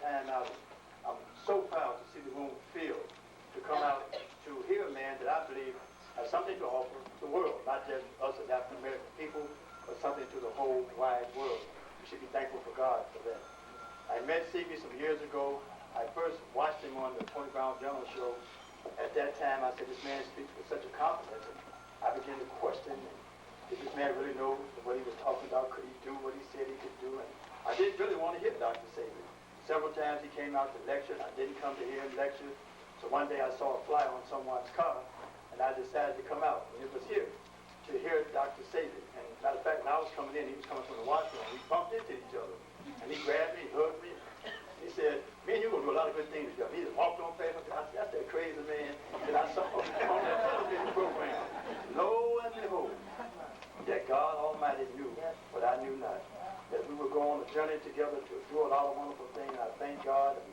time out, I'm so proud to see the room filled, to come out to hear a man that I believe has something to offer the world, not just us as African American people, but something to the whole wide world. We should be thankful for God for that. I met Sebi some years ago. I first watched him on the Tony Brown Journal show. At that time, I said, this man speaks with such a confidence. And I began to question, did this man really know what he was talking about? Could he do what he said he could do? And I didn't really want to hear Dr. Sebi. Several times he came out to lecture, and I didn't come to hear him lecture. So one day I saw a flyer on someone's car, and I decided to come out. And it was here to hear Dr. Sebi. And matter of fact, when I was coming in, he was coming from the washroom. We bumped into each other. And he grabbed me, hugged me. He said, me and you going to do a lot of good things together. He just walked on past me. I said, that's that crazy man that I saw on that television program. Lo and behold, that God Almighty knew what I knew not. That we would go on a journey together to do a lot of wonderful things. I thank God and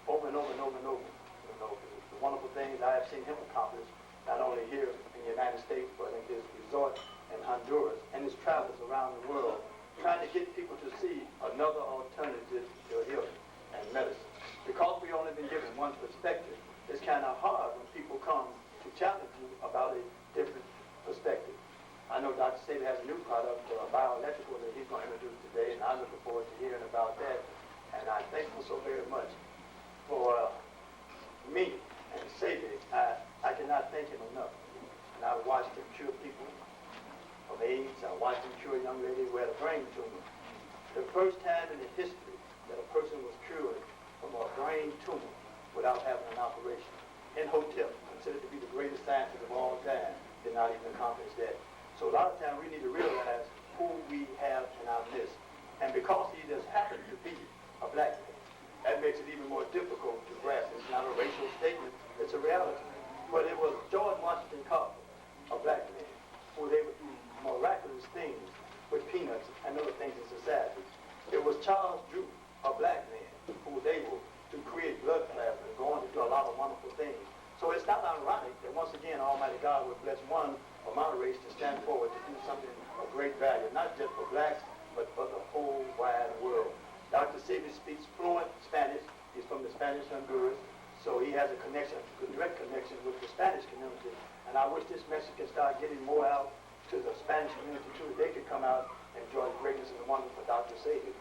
over and over and over and over. You know, the wonderful things I have seen him accomplish, not only here in the United States, but in his resort in Honduras and his travels around the world, trying to get people to see another alternative to healing and medicine. Because we only been given one perspective, it's kind of hard when people come to challenge you about a different perspective. I know Dr. Sebi has a new product, Biochemistry, that he's going to introduce today, and I'm looking forward to hearing about that. And I'm thankful so very much for me and Sebi. I cannot thank him enough. And I watched him cure people of AIDS. I watched him cure a young lady who had a brain tumor. The first time in the history that a person was cured from a brain tumor without having an operation. In hotel, considered to be the greatest scientist of all time, did not even accomplish that. So a lot of times we need to realize who we have in our midst. And because he just happened to be a black man, that makes it even more difficult to grasp. It's not a racial statement, it's a reality. But it was George Washington Carver, a black man, who was able to do miraculous things with peanuts and other things in society. It was Charles Drew, a black man, who was able to create blood plasma and go on to do a lot of wonderful things. So it's not ironic that once again Almighty God would bless one of my race to stand forward to do something of great value, not just for blacks, but for the whole wide world. Dr. Sebi speaks fluent Spanish. He's from the Spanish Honduras, so he has a connection, a direct connection with the Spanish community. And I wish this message can start getting more out to the Spanish community too. They could come out and enjoy the greatness and the wonder for Dr. Sebi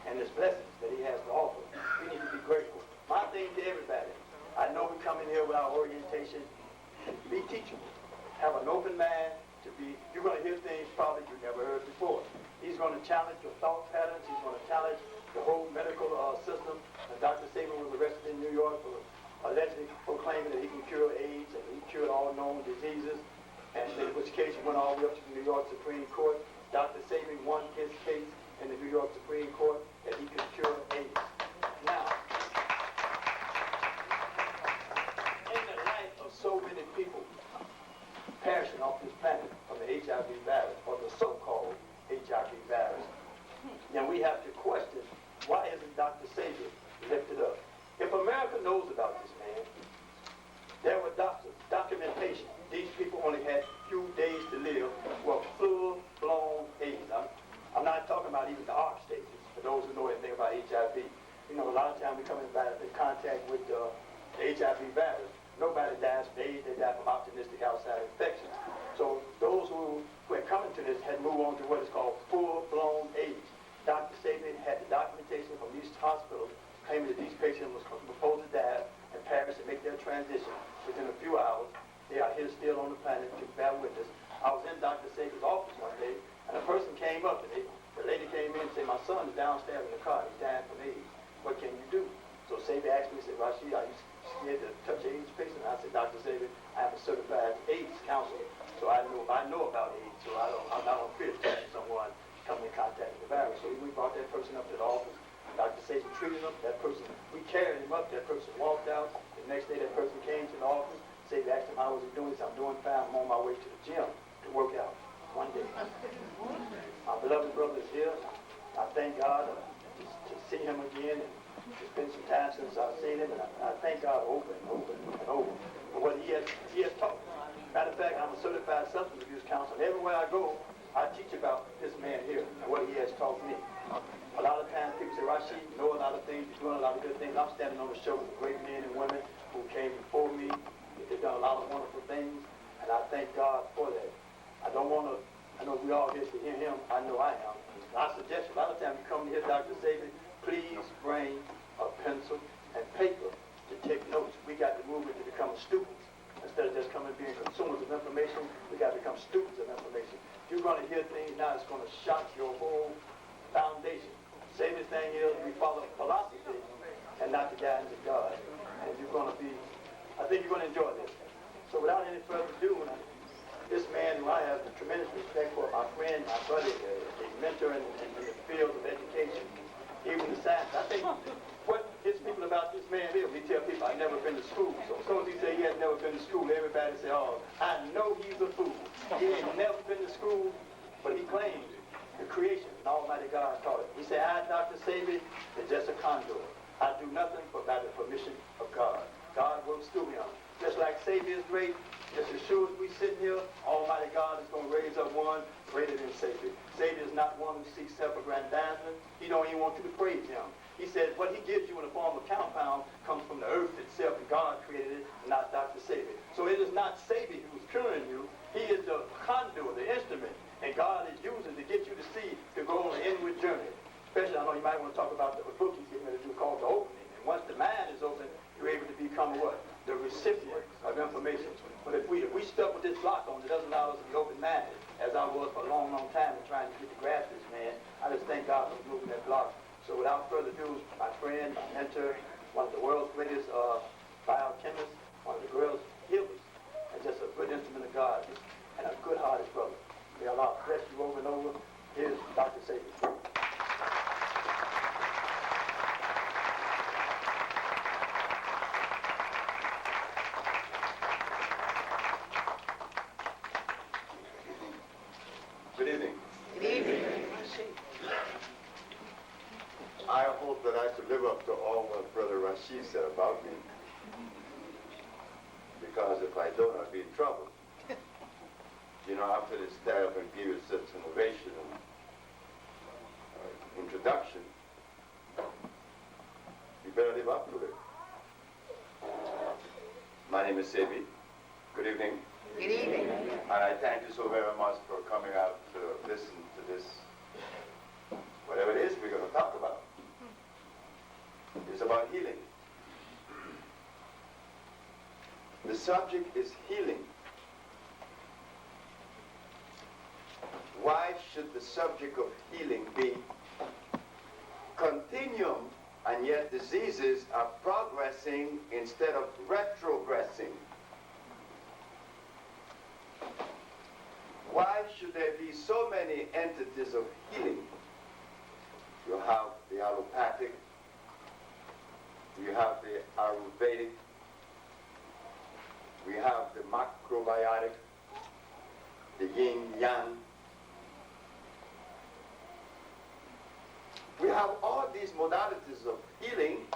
and his blessings that he has to offer. We need to be grateful. My thing to everybody, I know we come in here with our orientation, be teachable. Have an open mind to be, you're going to hear things probably you never heard before. He's going to challenge your thought patterns. He's going to challenge the whole medical system. And Dr. Sebi was arrested in New York for allegedly proclaiming that he can cure AIDS and he cured all known diseases. And in which case he went all the way up to the New York Supreme Court. Dr. Sebi won his case in the New York Supreme Court that he could cure AIDS. Now, in the light of so many people perishing off this planet from the HIV virus, or the so-called HIV virus, then we have to question, why isn't Dr. Sebi lifted up? If America knows about this man, there were doctors, documentation. These people only had few days to live, were full-blown AIDS. I'm not talking about even the ARC stages, for those who know anything about HIV. You know, a lot of times we come in contact with the HIV virus. Nobody dies from AIDS, they die from opportunistic outside infections. So those who were coming to this had moved on to what is called full-blown AIDS. Dr. Sebi had the documentation from these hospitals claiming that these patients were supposed to die in Paris and make their transition within a few hours. They are here still on the planet to bear witness. I was in Dr. Sebi's office one day, and a person came up, and the lady came in and said, my son is downstairs in the car, he's dying from AIDS. What can you do? So Sebi asked me, he said, Rasheed, are you scared to touch an AIDS patient? And I said, Dr. Sebi, I am a certified AIDS counselor, so I know about AIDS, so I'm not on fear of touching someone coming in contact with the virus. So we brought that person up to the office. Dr. Sebi treated him. That person, we carried him up. That person walked out. The next day, that person came to the office. Sebi asked him, how was he doing? He said, I'm doing fine. I'm on my way to the gym to work out one day. My beloved brother is here. I thank God to see him again. And it's been some time since I've seen him, and I thank God over and over and over for what he has taught. Matter of fact, I'm a certified substance abuse counselor. Everywhere I go, I teach about this man here and what he has taught me. A lot of times people say, Rasheed, you know a lot of things, you're doing a lot of good things. I'm standing on the shoulders of great men and women who came before me. They've done a lot of wonderful things, and I thank God for that. I don't want to, I know we all here to hear him. I know I am. I suggest a lot of times you come here, Dr. Sebi, please bring a pencil and paper to take notes. We got to move it to become students. Instead of just coming being consumers of information, we got to become students of information. You're going to hear things now that's going to shock your whole foundation. Same thing is we follow philosophy and not the guidance of God. And you're going to be, I think you're going to enjoy this. So without any further ado, this man who I have tremendous respect for, my friend, my brother, a mentor in the field of education, even the science. I think what hits people about this man is, he tell people I've never been to school. So as soon as he say he has never been to school, everybody say, oh, I know he's a fool. He ain't never been to school, but he claims the creation and Almighty God taught it. He said, I, Dr. Sebi, is just a conduit. I do nothing but by the permission of God. God works through him. Just like Sebi is great, just as sure as we sitting here, Almighty God is going to raise up one greater than Sebi. Sebi is not one who seeks self-aggrandizement. He don't even want you to praise him. He said what he gives you in the form of compound comes from the earth itself, and God created it, not Dr. Sebi. So it is not Sebi who's curing you. He is the conduit, the instrument, and God is using to get you to see, to go on an inward journey. Especially, I know you might want to talk about the book he's getting ready to do called The Opening. And once the mind is open, you're able to become what? The recipient of information. But if we stuck with this block on, it doesn't allow us to be open-minded, as I was for a long, long time in trying to get to grasp this, man. I just thank God for moving that block. So without further ado, my friend, my mentor, one of the world's greatest biochemists, one of the world's healers, and just a good instrument of God, and a good-hearted brother. May Allah bless you over and over. Here's Dr. Sebi. Good evening. Good evening. I hope that I could live up to all what Brother Rasheed said about me. Because if I don't, I'll be in trouble. You know, after this stand up and give you such an ovation and introduction, you better live up to it. My name is Sebi. Good evening. Good evening. And I thank you so very much for coming out to listen to this, whatever it is we're going to talk about. It's about healing. The subject is healing. Why should the subject of healing be continuum, and yet diseases are progressing instead of retrogressing? Why should there be so many entities of healing? You have the allopathic, you have the Ayurvedic, we have the macrobiotic, the yin-yang. We have all these modalities of healing,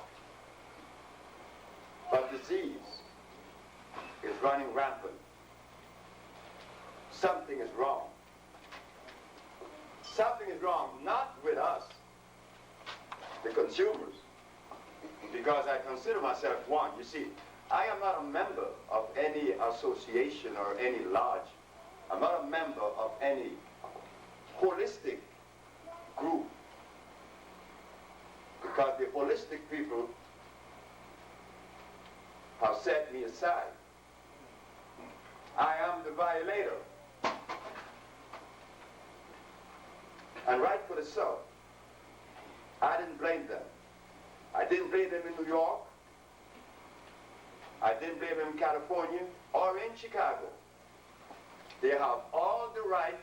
but disease is running rampant. Something is wrong. Something is wrong, not with us, the consumers, because I consider myself one. You see, I am not a member of any association or any lodge. I'm not a member of any holistic group, because the holistic people have set me aside. I am the violator. And rightfully so. I didn't blame them. I didn't blame them in New York. I didn't blame them in California or in Chicago. They have all the right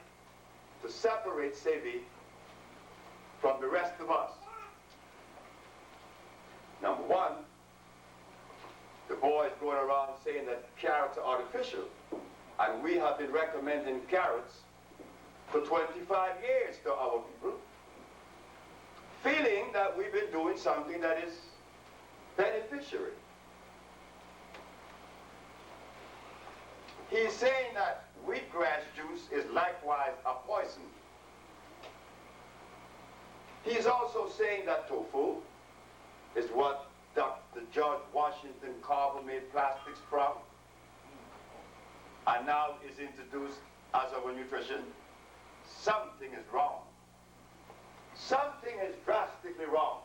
to separate Sebi from the rest of us. Number one, the boys going around saying that carrots are artificial, and we have been recommending carrots for 25 years to our people, feeling that we've been doing something that is beneficiary. He's saying that wheatgrass juice is likewise a poison. He's also saying that tofu is what Washington Carver made plastics from, and now is introduced as our nutrition, something is wrong. Something is drastically wrong.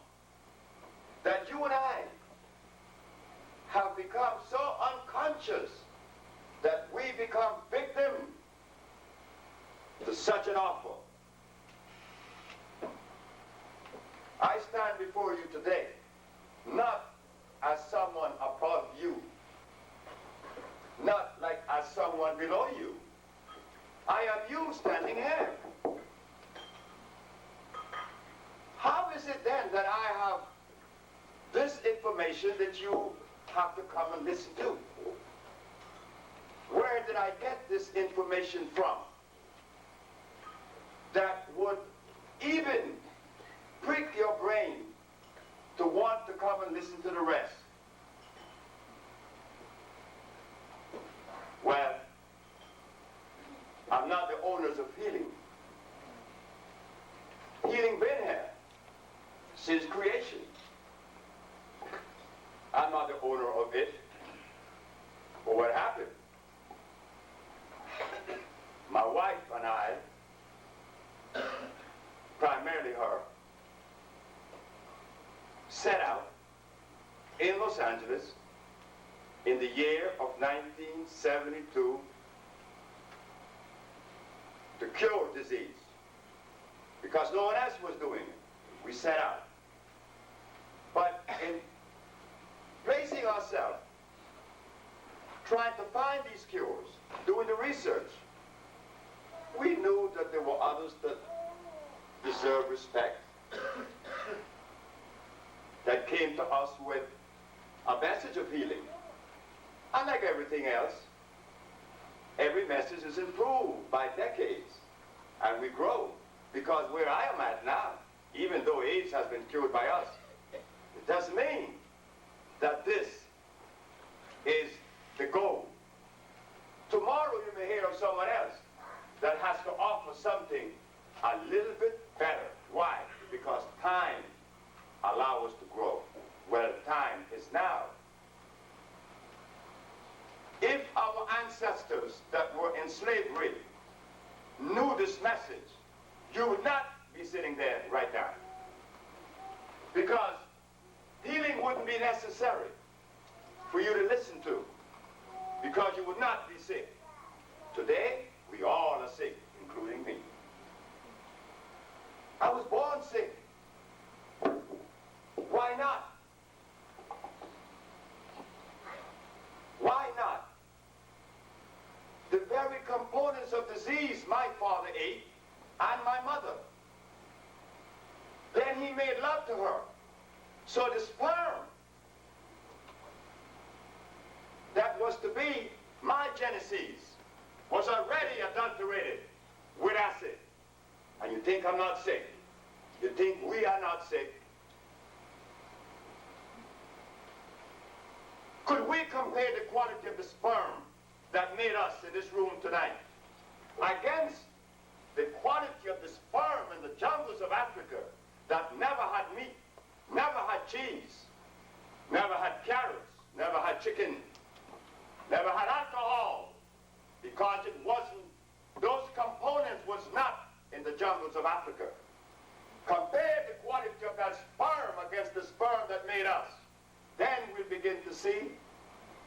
That you and I have become so unconscious that we become victim to such an offer. I stand before you today, not as someone above you, not like as someone below you. I am you standing here. How is it then that I have this information that you have to come and listen to? Where did I get this information from that would even prick your brain to want to come and listen to the rest? Well, I'm not the owners of healing. Healing been here since creation. I'm not the owner of it. But what happened? My wife and I, primarily her, set out in Los Angeles in the year of 1972 to cure disease, because no one else was doing it. We set out. But in placing ourselves, trying to find these cures, doing the research, we knew that there were others that deserve respect, that came to us with a message of healing. Unlike everything else, every message is improved by decades, and we grow, because where I am at now, even though AIDS has been cured by us, it doesn't mean that this is the goal. Tomorrow you may hear of someone else that has to offer something a little bit better. Why? Because time allows us to grow. Well, time is now. If our ancestors that were in slavery knew this message, you would not be sitting there right now. Because healing wouldn't be necessary for you to listen to, because you would not be sick. Today, we all are sick, including me. I was born sick. Why not? Why not? The very components of disease my father ate, and my mother. Then he made love to her. So the sperm that was to be my genesis was already adulterated with acid. And you think I'm not sick? You think we are not sick? Could we compare the quality of the sperm that made us in this room tonight against the quality of the sperm in the jungles of Africa that never had meat, never had cheese, never had carrots, never had chicken, never had alcohol, because it wasn't, those components was not in the jungles of Africa. Compare the quality of that sperm against the sperm that made us. Then we'll begin to see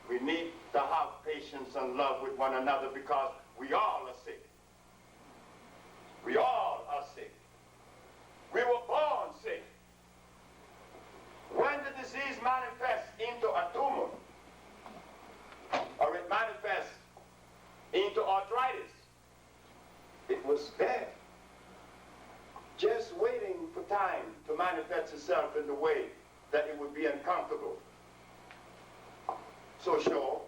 we need to have patience and love with one another, because we all are sick. We all are sick. We were born sick. When the disease manifests into a tumor, or it manifests into arthritis, it was there, just waiting for time to manifest itself in the way that it would be uncomfortable. So sure,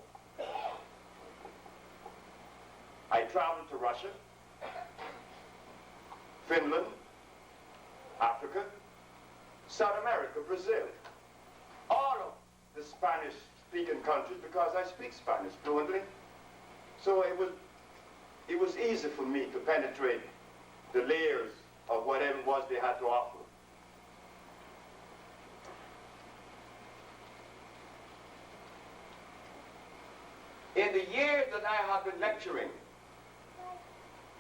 I traveled to Russia, Finland, Africa, South America, Brazil, all of the Spanish-speaking countries, because I speak Spanish fluently. So it was easy for me to penetrate the layers of whatever it was they had to offer. in the years that I have been lecturing,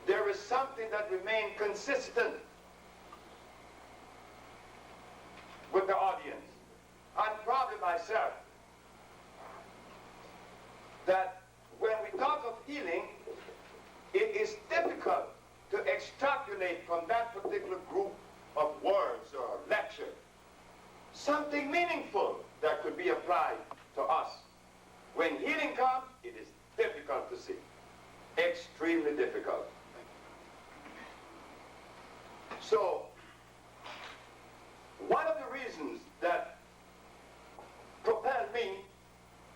there is something that remained consistent with the audience, and probably myself, that when we talk of healing, it is difficult to extrapolate from that particular group of words or lecture something meaningful that could be applied to us. When healing comes, it is difficult to see. Extremely difficult. So, one of the reasons that propelled me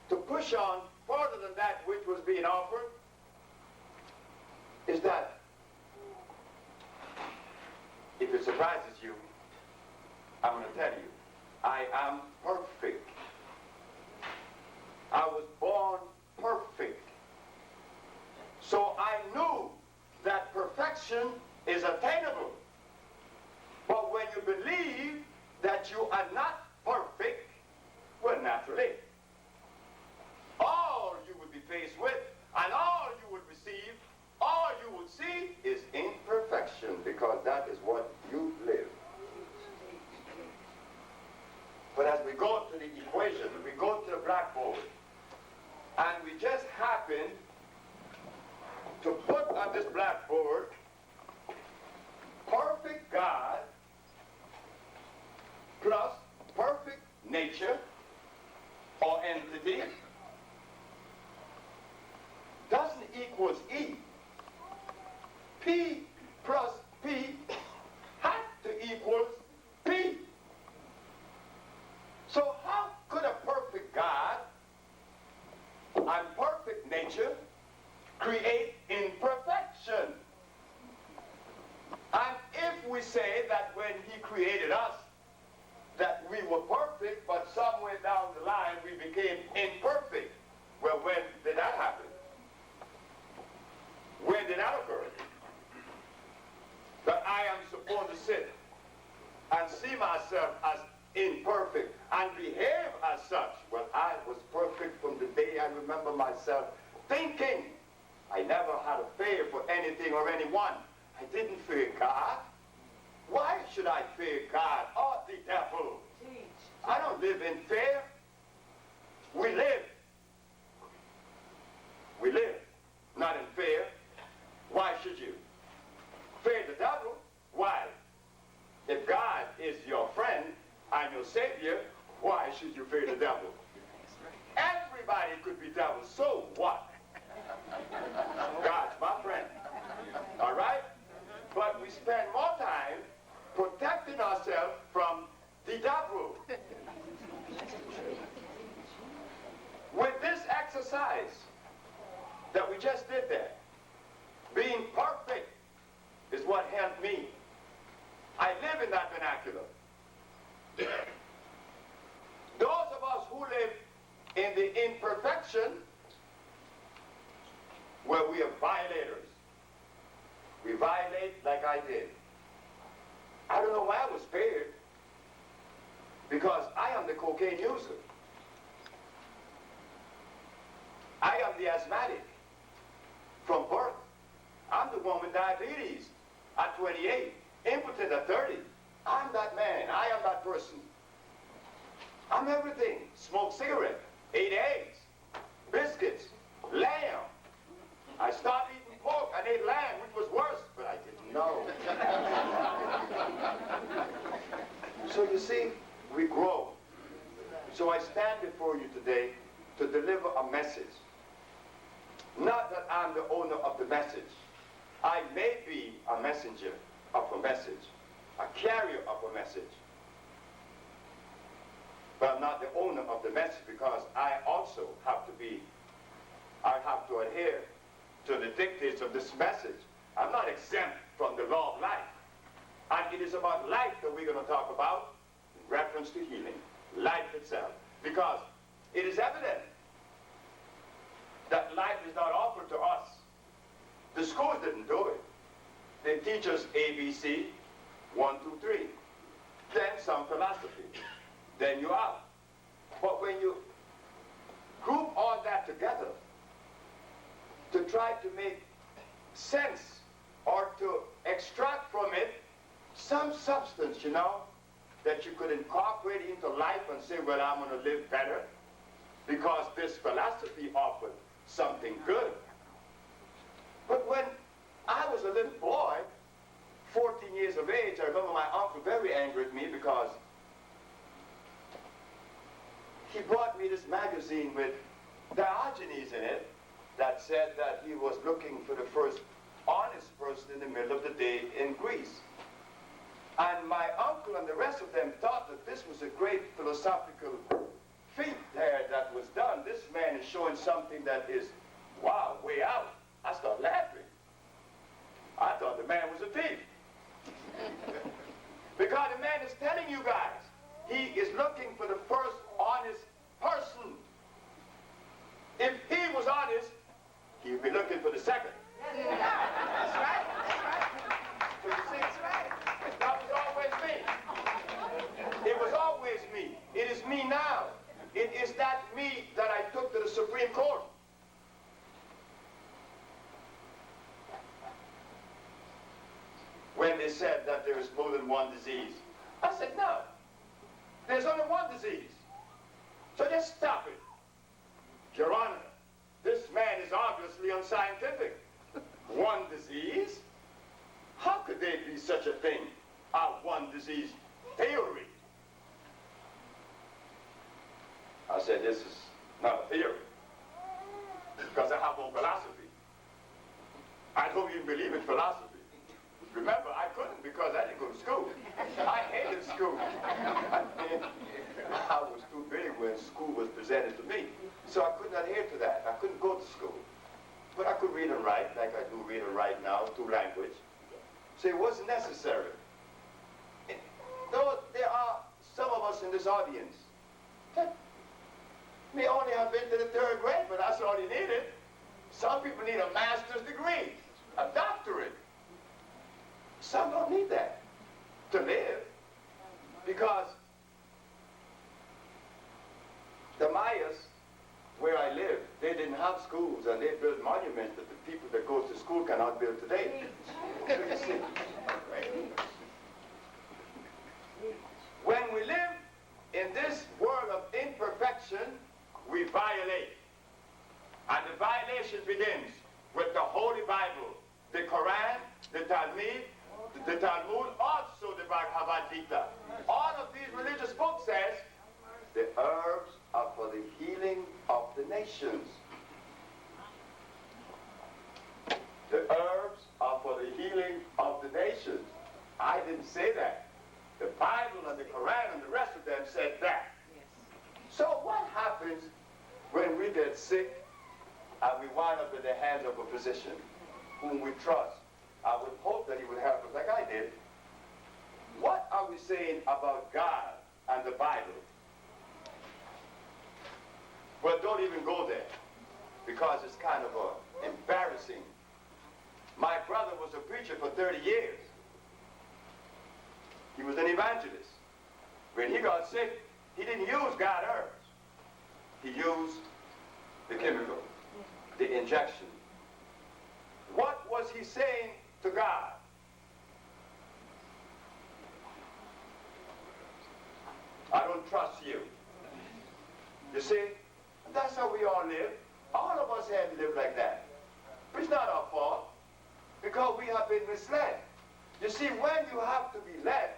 to push on further than that which was being offered is that, if it surprises you, I'm going to tell you, I am perfect. I was born perfect. So I knew that perfection is attainable. But when you believe that you are not perfect, well, naturally, all you would be faced with and all you would receive, all you would see is imperfection, because that is what you live. But as we go to the equation, we go to the blackboard, and we just happen to put on this blackboard perfect God plus perfect nature or entity doesn't equals E. P plus P has to equals P. So how could a perfect God and perfect nature create imperfection? And if we say that when he created us, that we were perfect, but somewhere down the line we became imperfect, well, when did that happen? When did that occur? That I am supposed to sit and see myself as imperfect and behave as such. Well, I was perfect from the day I remember myself thinking. I never had a fear for anything or anyone. I didn't fear God. Why should I fear God or the devil? I don't live in fear. We live. We live, not in fear. Why should you? Fear the devil? Why? If God is your friend and your Savior, why should you fear the devil? Everybody could be devil, so what? God's my friend. All right? But we spend more time protecting ourselves from the devil. With this exercise that we just did there, being perfect is what helped me. I live in that vernacular. Those of us who live in the imperfection, well, we are violators. We violate like I did. I don't know why I was spared, because I am the cocaine user. I am the asthmatic from birth. I'm the one with diabetes at 28, impotent at 30. I'm that man. I am that person. I'm everything. Smoke cigarette, ate eggs, biscuits, lamb. I started eating pork and ate lamb, which was worse, but I didn't know. So you see, we grow. So I stand before you today to deliver a message. Not that I'm the owner of the message. I may be a messenger of a message, a carrier of a message. But I'm not the owner of the message, because I also have to adhere to the dictates of this message. I'm not exempt from the law of life. And it is about life that we're going to talk about in reference to healing, life itself. Because it is evident that life is not offered to us. The schools didn't do it. They teach us ABC, 1, 2, 3. Then some philosophy. Then you're out. But when you group all that together, try to make sense or to extract from it some substance, you know, that you could incorporate into life and say, well, I'm going to live better because this philosophy offered something good. But when I was a little boy, 14 years of age, I remember my uncle very angry at me because he brought me this magazine with Diogenes in it that said that he was looking for the first honest person in the middle of the day in Greece. And my uncle and the rest of them thought that this was a great philosophical feat there that was done. This man is showing something that is, wow, way out. I started laughing. I thought the man was a thief. Because the man is telling you guys, he is looking for the first honest person. If he was honest, he would be looking for the second. That's right. That's right. So you see, That's right. that was always me. It was always me. It is me now. It is that me that I took to the Supreme Court. When they said that there is more than one disease, I said, no. There's only one disease. So just stop it. Your Honor, this man is obviously unscientific. One disease? How could there be such a thing? A one disease theory. I said, this is not a theory. Because I have no philosophy. I don't even believe in philosophy. Remember, I couldn't because I didn't go to school. I hated school. I was too big when school was presented to me. So I could not adhere to that. I couldn't go to school. But I could read and write like I do read and write now, through language. So it wasn't necessary. Though there are some of us in this audience that may only have been to the 3rd grade, but that's all you needed. Some people need a master's degree, a doctorate. Some don't need that to live, because the Mayas, where I live, they didn't have schools, and they built monuments that the people that go to school cannot build today. So you see, when we live in this world of imperfection, we violate. And the violation begins with the Holy Bible, the Quran, the Talmud, also the Bhagavad Gita. All of these religious books says the herbs are for the healing of the nations. The herbs are for the healing of the nations. I didn't say that. The Bible and the Quran and the rest of them said that. Yes. So what happens when we get sick and we wind up in the hands of a physician whom we trust? I would hope that he would help us like I did. What are we saying about God and the Bible? Well, don't even go there, because it's kind of embarrassing. My brother was a preacher for 30 years. He was an evangelist. When he got sick, he didn't use God herbs. He used the chemical, the injection. What was he saying to God? I don't trust you. You see, that's how we all live. All of us had to live like that. It's not our fault, because we have been misled. You see, when you have to be led,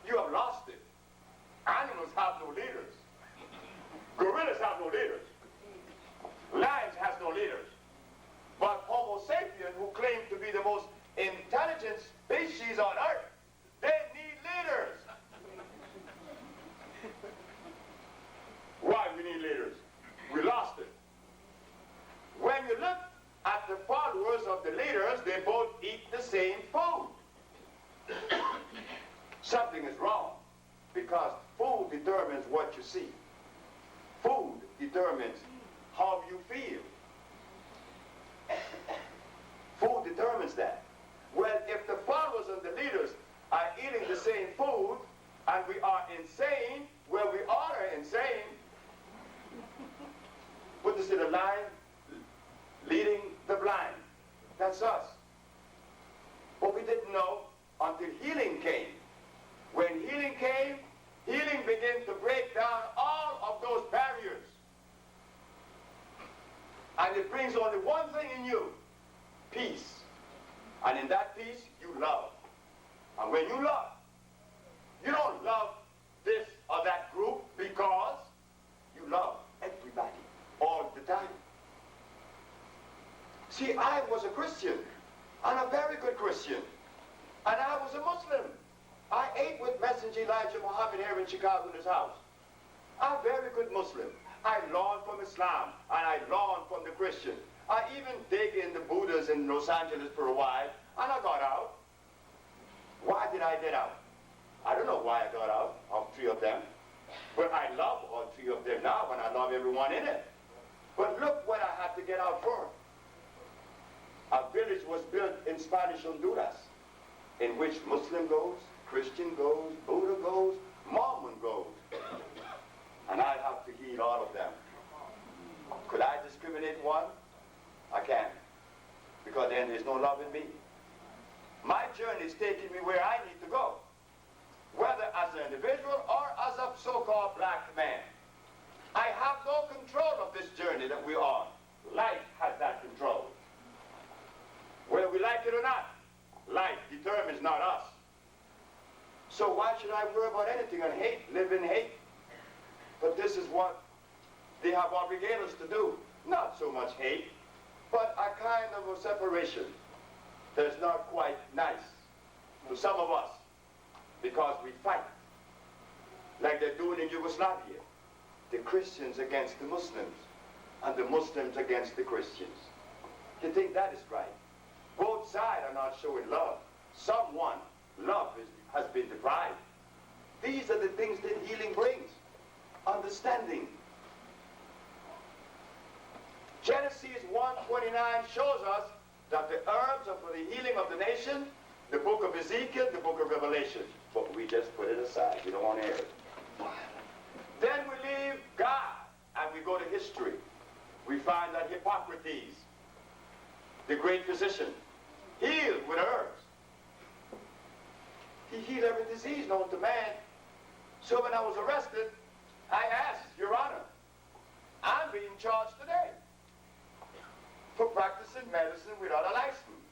you have lost it. Animals have no leaders. Gorillas have no leaders. Lions has no leaders. But Homo sapien, who claim to be the most intelligent species on earth, they need leaders. Why we need leaders? We lost it. When you look at the followers of the leaders, they both eat the same food. Something is wrong, because food determines what you see. Food determines how you feel. Food determines that. Well, if the followers of the leaders are eating the same food, and we are insane, well, we are insane. Put this in a line, leading the blind. That's us. But we didn't know until healing came. When healing came, healing began to break down all of those barriers. And it brings only one thing in you, peace. And in that peace, you love. And when you love, you don't love this or that group because you love everybody all the time. See, I was a Christian, and a very good Christian. And I was a Muslim. I ate with Messenger Elijah Muhammad here in Chicago in his house. I'm a very good Muslim. I learned from Islam, and I learned from the Christian. I even dig in the Buddhas in Los Angeles for a while, and I got out. Why did I get out? I don't know why I got out of 3 of them. But I love all 3 of them now, and I love everyone in it. But look what I had to get out for. A village was built in Spanish Honduras, in which Muslim goes, Christian goes, Buddha goes, Mormon goes. And I have to heal all of them. Could I discriminate one? I can't. Because then there's no love in me. My journey is taking me where I need to go. Whether as an individual or as a so-called black man. I have no control of this journey that we're on. Life has that control. Whether we like it or not, life determines not us. So why should I worry about anything and hate, live in hate? But this is what they have obligated us to do. Not so much hate, but a kind of a separation that's not quite nice to some of us because we fight like they're doing in Yugoslavia. The Christians against the Muslims and the Muslims against the Christians. You think that is right? Both sides are not showing love. Someone, love has been deprived. These are the things that healing brings. Understanding. Genesis 1:29 shows us that the herbs are for the healing of the nation, the book of Ezekiel, the book of Revelation. But we just put it aside. We don't want to hear it. Then we leave God and we go to history. We find that Hippocrates, the great physician, healed with herbs. He healed every disease known to man. So when I was arrested, I asked, Your Honor, I'm being charged today for practicing medicine without a license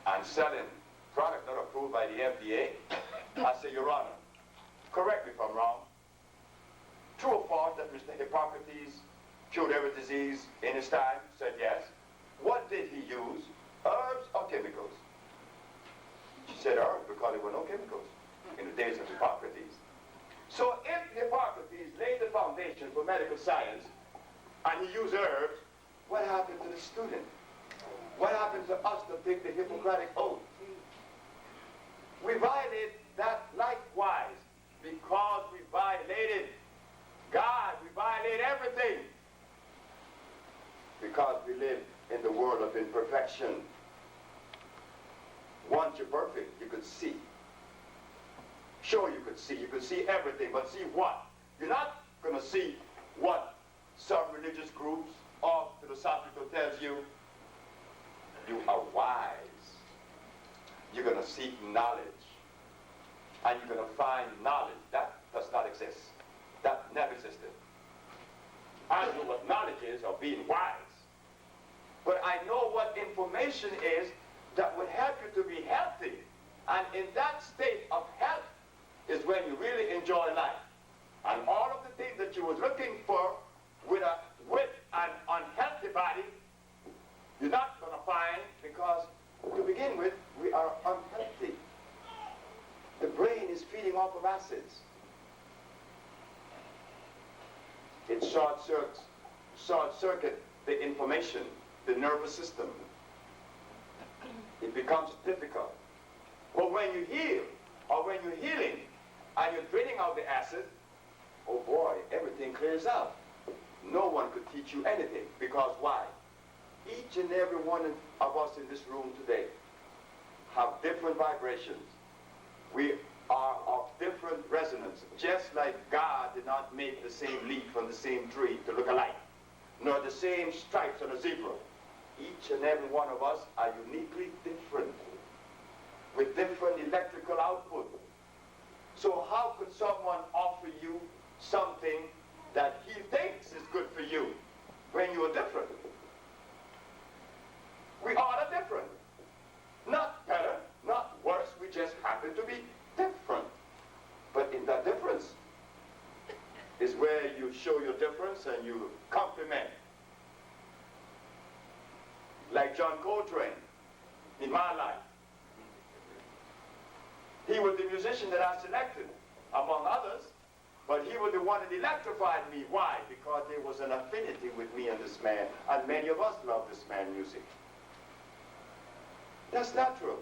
and selling products not approved by the FDA. I said, Your Honor, correct me if I'm wrong. True or false that Mr. Hippocrates cured every disease in his time? Said yes. What did he use? Herbs or chemicals? She said herbs because there were no chemicals in the days of Hippocrates. So if Hippocrates laid the foundation for medical science and he used herbs, what happened to the student? What happened to us to take the Hippocratic oath? We violated that likewise because we violated God. We violate everything because we live in the world of imperfection. Once you're perfect, you could see. Sure, you could see. You could see everything, but see what? You're not going to see what some religious groups or philosophical tells you. You are wise. You're going to seek knowledge. And you're going to find knowledge. That does not exist. That never existed. I don't know what knowledge is or being wise. But I know what information is that would help you to be healthy. And in that state of health is when you really enjoy life. And all of the things that you was looking for with an unhealthy body, you're not going to find because to begin with, we are unhealthy. The brain is feeding off of acids. It short-circuit the information, the nervous system. It becomes difficult. But when you heal, or when you're healing, and you're draining out the acid, oh boy, everything clears out. No one could teach you anything. Because why? Each and every one of us in this room today have different vibrations. We are of different resonance. Just like God did not make the same leaf on the same tree to look alike, nor the same stripes on a zebra. each and every one of us are uniquely different, with different electrical output. So how could someone offer you something that he thinks is good for you when you are different? We all are different. Not better, not worse, we just happen to be different. But in that difference is where you show your difference and you complement. Like John Coltrane in my life. He was the musician that I selected, among others, but he was the one that electrified me. Why? Because there was an affinity with me and this man, and many of us love this man's music. That's natural.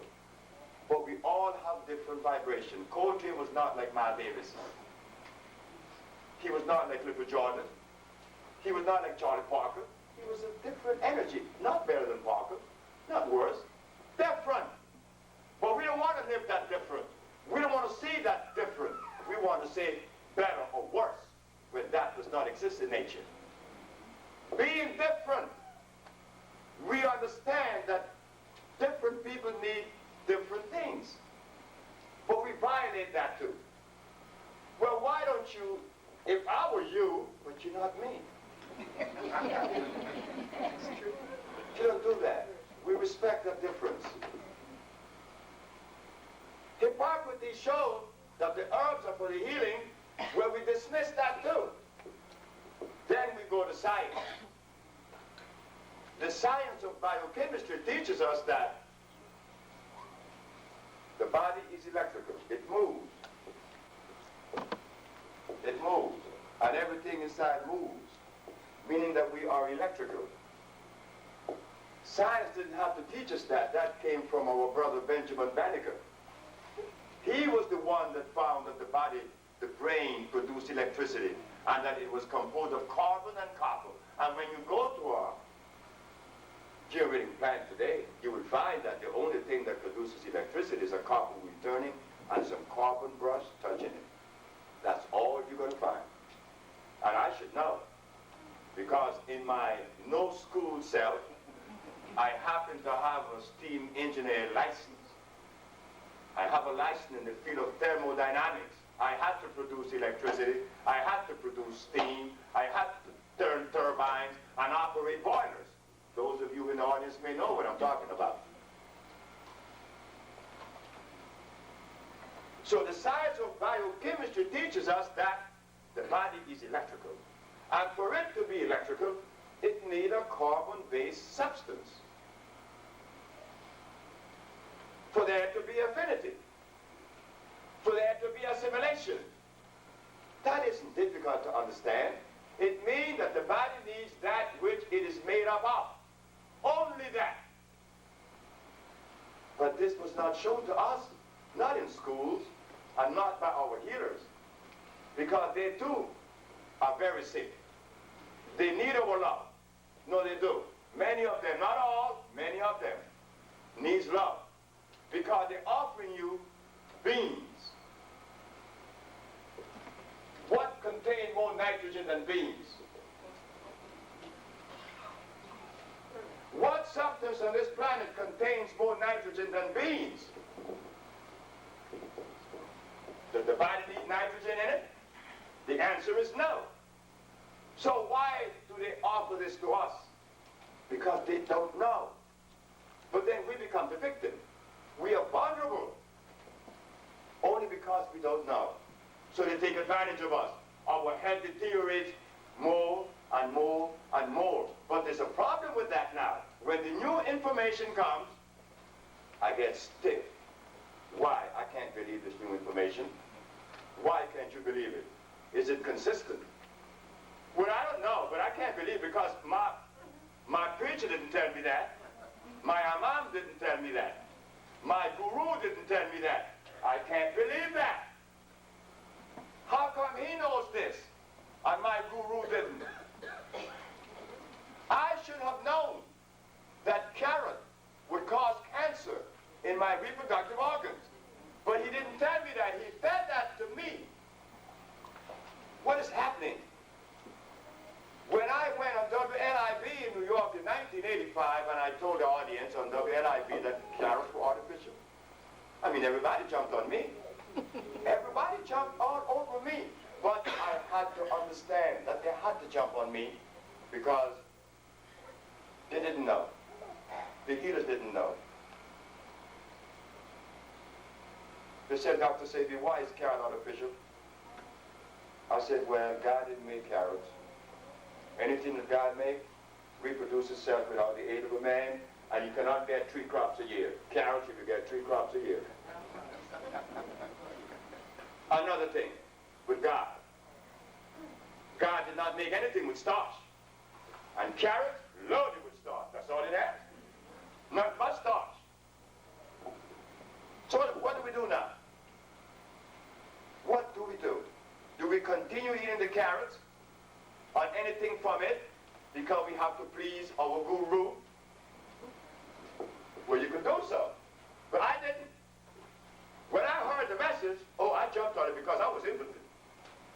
But we all have different vibration. Coltrane was not like Miles Davis. He was not like Little Jordan. He was not like Charlie Parker. He was a different energy. Not better than Parker. Not worse. Different. But we don't want to live that different. We don't want to see that different. We want to say better or worse when that does not exist in nature. Being different, we understand that different people need different things. But we violate that too. Well, why don't you, if I were you, but you're not me. That's true. You don't do that. We respect that difference. Hippocrates showed that the herbs are for the healing, where we dismiss that too. Then we go to science. The science of biochemistry teaches us that the body is electrical. It moves. It moves. And everything inside moves, meaning that we are electrical. Science didn't have to teach us that. That came from our brother Benjamin Banneker. He was the one that found that the body, the brain, produced electricity, and that it was composed of carbon and copper. And when you go to a generating plant today, you will find that the only thing that produces electricity is a copper wheel turning and some carbon brush touching it. That's all you're going to find. And I should know, because in my no-school self, I happen to have a steam engineer license. I have a license in the field of thermodynamics. I had to produce electricity. I had to produce steam. I had to turn turbines and operate boilers. Those of you in the audience may know what I'm talking about. So the science of biochemistry teaches us that the body is electrical. And for it to be electrical, it needs a carbon-based substance. For there to be affinity. For there to be assimilation. That isn't difficult to understand. It means that the body needs that which it is made up of. Only that. But this was not shown to us, not in schools, and not by our healers, because they too are very sick. They need our love. No, they do. Many of them, not all, many of them needs love, because they're offering you beans. What contains more nitrogen than beans? What substance on this planet contains more nitrogen than beans? Does the body need nitrogen in it? The answer is no. So why do they offer this to us? Because they don't know. But then we become the victim. We are vulnerable only because we don't know. So they take advantage of us. Our health deteriorates more and more and more. But there's a problem with that now. When the new information comes, I get stiff. Why? I can't believe this new information. Why can't you believe it? Is it consistent? Well, I don't know, but I can't believe because my preacher didn't tell me that. My imam didn't tell me that. My guru didn't tell me that. I can't believe that. How come he knows this and my guru didn't? I should have known that carrot would cause cancer in my reproductive organs. But he didn't tell me that. He fed that to me. What is happening? When I went on WNIV in New York in 1980, 1985 when I told the audience on WNIB that carrots were artificial. I mean, everybody jumped on me. Everybody jumped all over me. But I had to understand that they had to jump on me because they didn't know. The healers didn't know. They said, Dr. Sebi, why is carrot artificial? I said, well, God didn't make carrots. Anything that God made reproduces itself without the aid of a man, and you cannot get 3 crops a year. Carrots, you can get 3 crops a year. Another thing with God. God did not make anything with starch. And carrots, loaded with starch. That's all it has. Not much starch. So what do we do now? What do we do? Do we continue eating the carrots or anything from it because we have to please our guru? Well, you can do so. But I didn't. When I heard the message, oh, I jumped on it because I was impotent.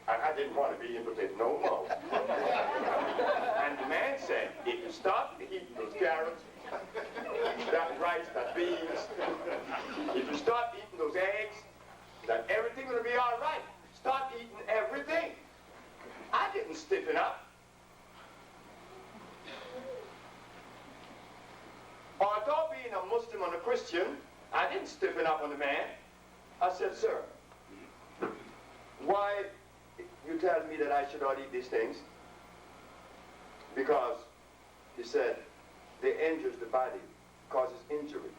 And I didn't want to be impotent no more. And the man said, if you stop eating those carrots, that rice, that beans, if you stop eating those eggs, then everything will be all right. Stop eating everything. I didn't stiffen up. Although being a Muslim and a Christian, I didn't stiffen up on the man. I said, sir, why you tell me that I should not eat these things? Because, he said, they injures the body, causes injury.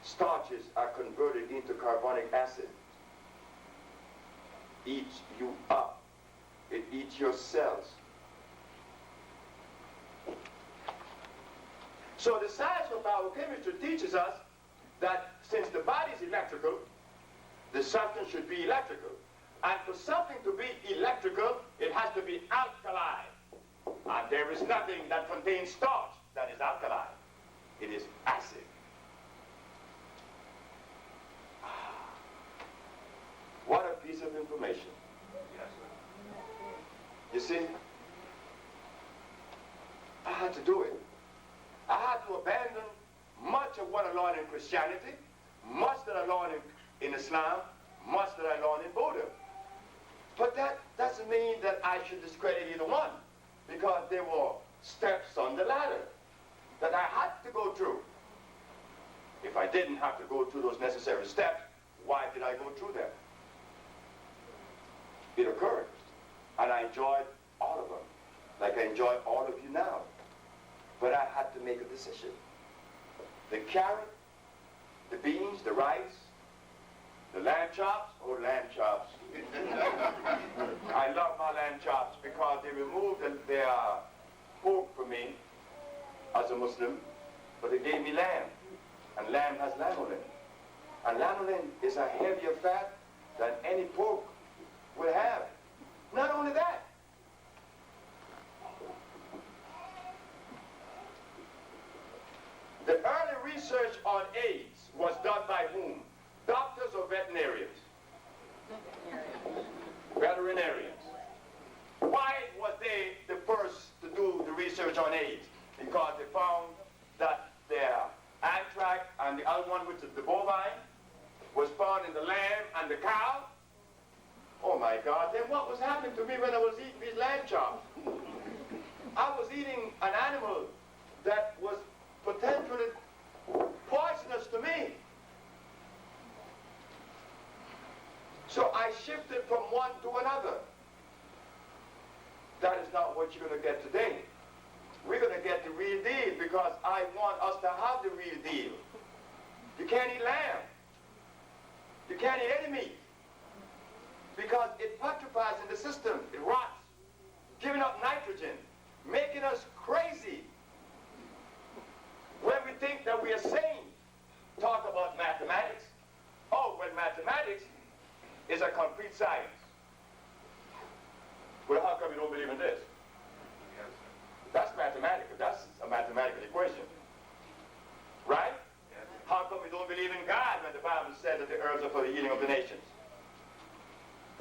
Starches are converted into carbonic acid. Eats you up. It eats your cells. So the science of biochemistry teaches us that since the body is electrical, the substance should be electrical. And for something to be electrical, it has to be alkaline. And there is nothing that contains starch that is alkaline. It is acid. What a piece of information. Yes, sir. You see, I had to do it. I had to abandon much of what I learned in Christianity, much that I learned in Islam, much that I learned in Buddha. But that doesn't mean that I should discredit either one, because there were steps on the ladder that I had to go through. If I didn't have to go through those necessary steps, why did I go through them? It occurred, and I enjoyed all of them, like I enjoy all of you now. But I had to make a decision. The carrot, the beans, the rice, the lamb chops, oh, lamb chops. I love my lamb chops because they removed their pork for me as a Muslim, but they gave me lamb, and lamb has lanolin. And lanolin is a heavier fat than any pork will have. Not only that, the early research on AIDS was done by whom? Doctors or veterinarians? Veterinarians. Why was they the first to do the research on AIDS? Because they found that their anthrax and the other one, which is the bovine, was found in the lamb and the cow. Oh my God, then what was happening to me when I was eating these lamb chops? I was eating an animal that was potentially poisonous to me. So I shifted from one to another. That is not what you're going to get today. We're going to get the real deal because I want us to have the real deal. You can't eat lamb. You can't eat any meat because it petrifies in the system. It rots, giving up nitrogen, making us crazy. When we think that we are sane, talk about mathematics. Oh, well, mathematics is a complete science. Well, how come you don't believe in this? That's mathematical. That's a mathematical equation. Right? How come we don't believe in God when the Bible says that the herbs are for the healing of the nations?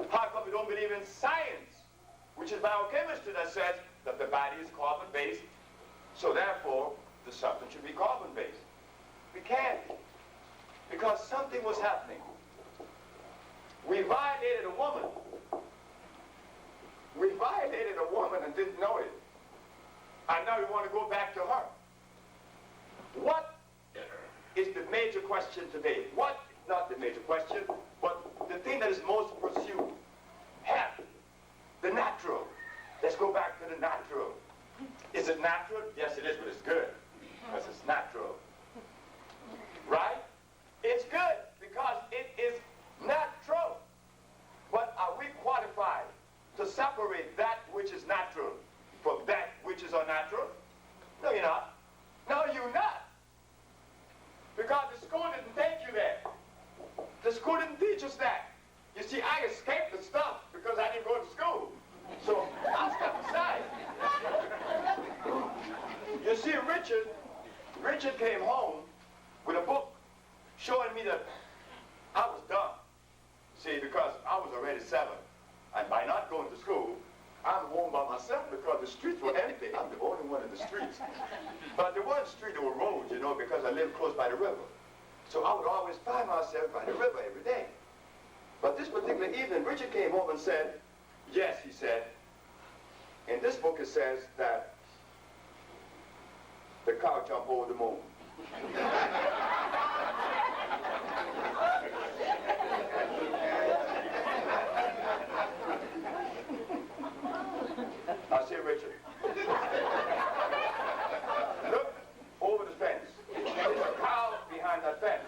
How come we don't believe in science, which is biochemistry, that says that the body is carbon-based, so therefore the substance should be carbon-based. We can't, because something was happening. We violated a woman. We violated a woman and didn't know it. And now we want to go back to her. What is the major question today? What, not the major question, but the thing that is most pursued? Health, the natural. Let's go back to the natural. Is it natural? Yes, it is, but it's good, because it's natural. Right? It's good, because it is natural. But are we qualified to separate that which is natural from that which is unnatural? No, you're not. No, you're not. Because the school didn't take you there. The school didn't teach us that. You see, I escaped the stuff because I didn't go to school. So I'll step aside. You see, Richard came home with a book showing me that I was dumb. See, because I was already 7. And by not going to school, I'm home by myself because the streets were empty. I'm the only one in the streets. But there weren't streets, there were roads, you know, because I lived close by the river. So I would always find myself by the river every day. But this particular evening, Richard came home and said, yes, he said, in this book it says that the cow jumped over the moon. I said, Richard, look over the fence. There's a cow behind that fence.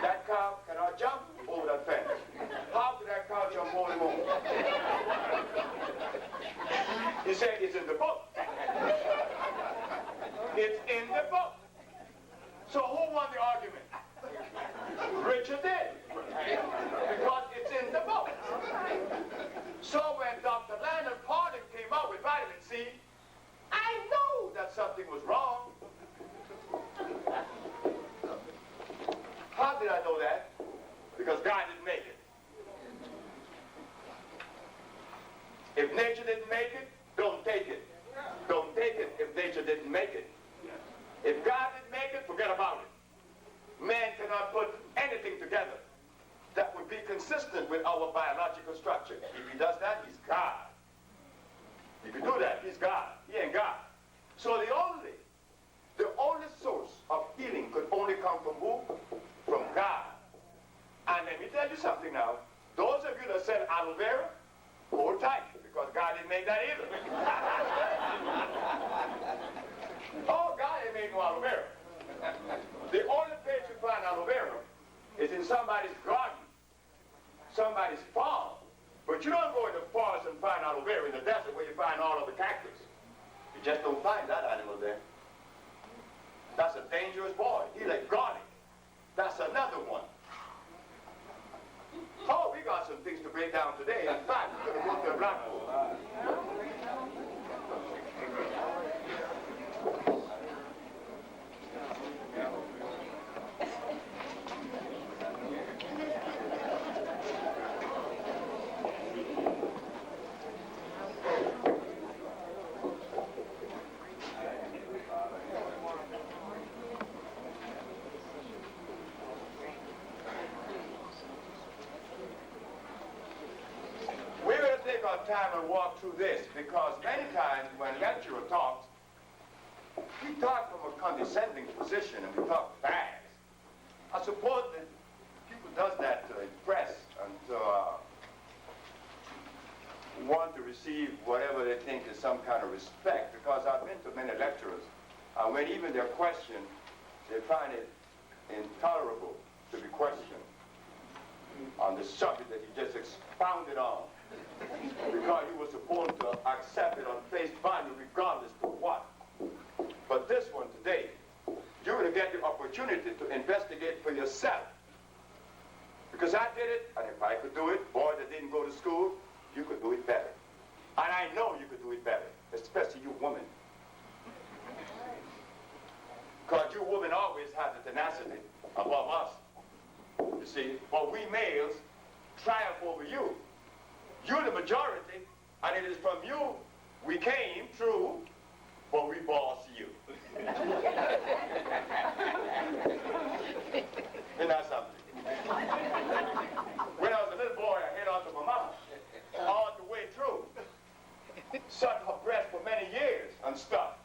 That cow cannot jump over that fence. How could that cow jump over the moon? He said, it's in the book. It's in the book. So who won the argument? Richard did. Because it's in the book. So when Dr. Leonard Pardon came out with vitamin C, I knew that something was wrong. How did I know that? Because God didn't make it. If nature didn't make it, don't take it. Don't take it if nature didn't make it. If God didn't make it, forget about it. Man cannot put anything together that would be consistent with our biological structure. If he does that, he's God. If you do that, he's God. He ain't God. So the only source of healing could only come from who? From God. And let me tell you something now. Those of you that said aloe vera, hold tight, because God didn't make that either. Oh, God ain't made no aloe vera. The only place you find aloe vera is in somebody's garden, somebody's farm. But you don't go in the forest and find aloe vera in the desert where you find all of the cactus. You just don't find that animal there. That's a dangerous boy. He like garlic. That's another one. Oh, we got some things to break down today. In fact, we're going to go to a blackboard. Time and walk through this, because many times when lecturer talks, he talks from a condescending position and we talk fast. I suppose that people does that to impress and to want to receive whatever they think is some kind of respect, because I've been to many lecturers and when even they're questioned, they find it intolerable to be questioned on the subject that he just expounded on. Because you were supposed to accept it on face value regardless of what. But this one today, you're going to get the opportunity to investigate for yourself. Because I did it, and if I could do it, boy that didn't go to school, you could do it better. And I know you could do it better, especially you women. Because you women always have the tenacity above us. You see, but we males triumph over you. You're the majority, and it is from you we came, true, but we boss you. Isn't that something? When I was a little boy, I held on to my mama all the way through. Sucked her breast for many years and stuff.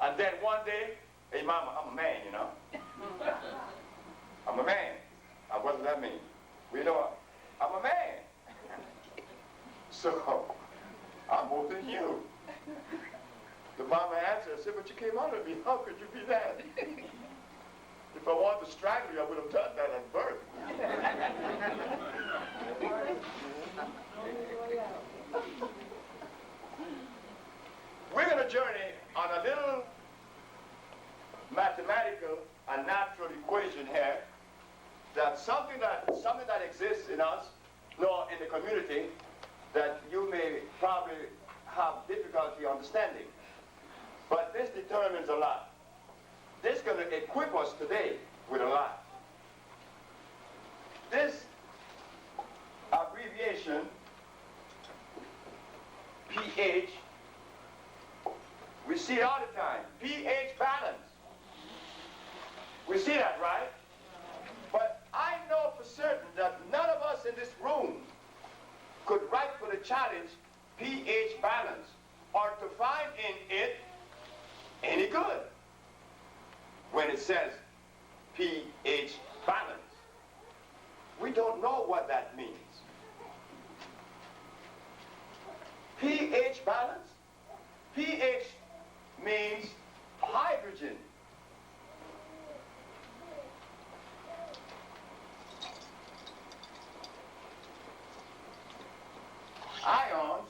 And then one day, hey mama, I'm a man, you know. I'm a man. And what does that mean? Well, you know, I'm a man. So, I'm more than you. The mama answered, I said, but you came out of me. How could you be that? If I wanted to strangle you, I would have done that at birth. We're going to journey on a little mathematical and natural equation here that something that exists in us, nor in the community, that you may probably have difficulty understanding. But this determines a lot. This is going to equip us today with a lot. This abbreviation, pH, we see it all the time. pH balance. We see that, right? But I know for certain that none of us in this room could rightfully challenge pH balance or to find in it any good when it says pH balance. We don't know what that means. pH balance? pH means hydrogen. Ions,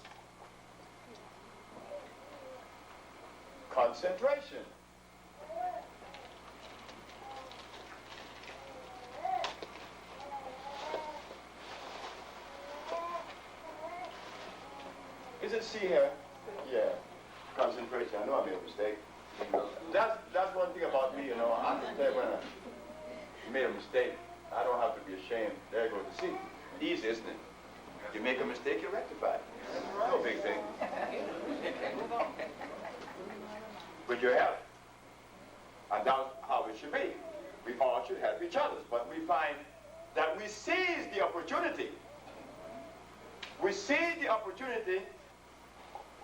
concentration. Is it C here? Yeah, concentration. I know I made a mistake. That's one thing about me, you know. I can tell when I made a mistake. I don't have to be ashamed. There goes the C. Easy, isn't it? You make a mistake, you rectify it. No big thing. But you help. And that's how it should be. We all should help each other. But we find that we seize the opportunity. We seize the opportunity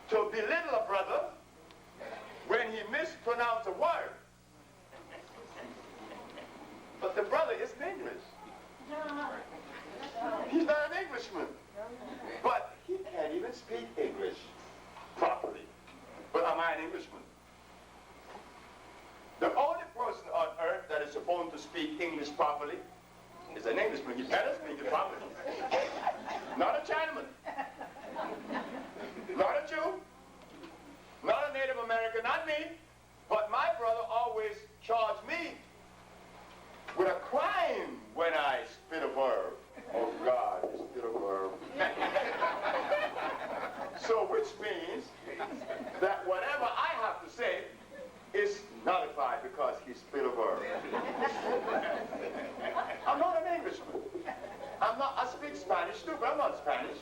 to belittle a brother when he mispronounced a word. But the brother isn't English. He's not an Englishman. But he can't even speak English properly. But am I an Englishman? The only person on earth that is supposed to speak English properly is an Englishman. He better speak it properly. Not a Chinaman. Not a Jew. Not a Native American. Not me. But my brother always charged me with a crime when I spit a verb. Oh God, you spit a verb. So which means that whatever I have to say is nullified because he spit a verb. I'm not an Englishman. I speak Spanish too, but I'm not Spanish.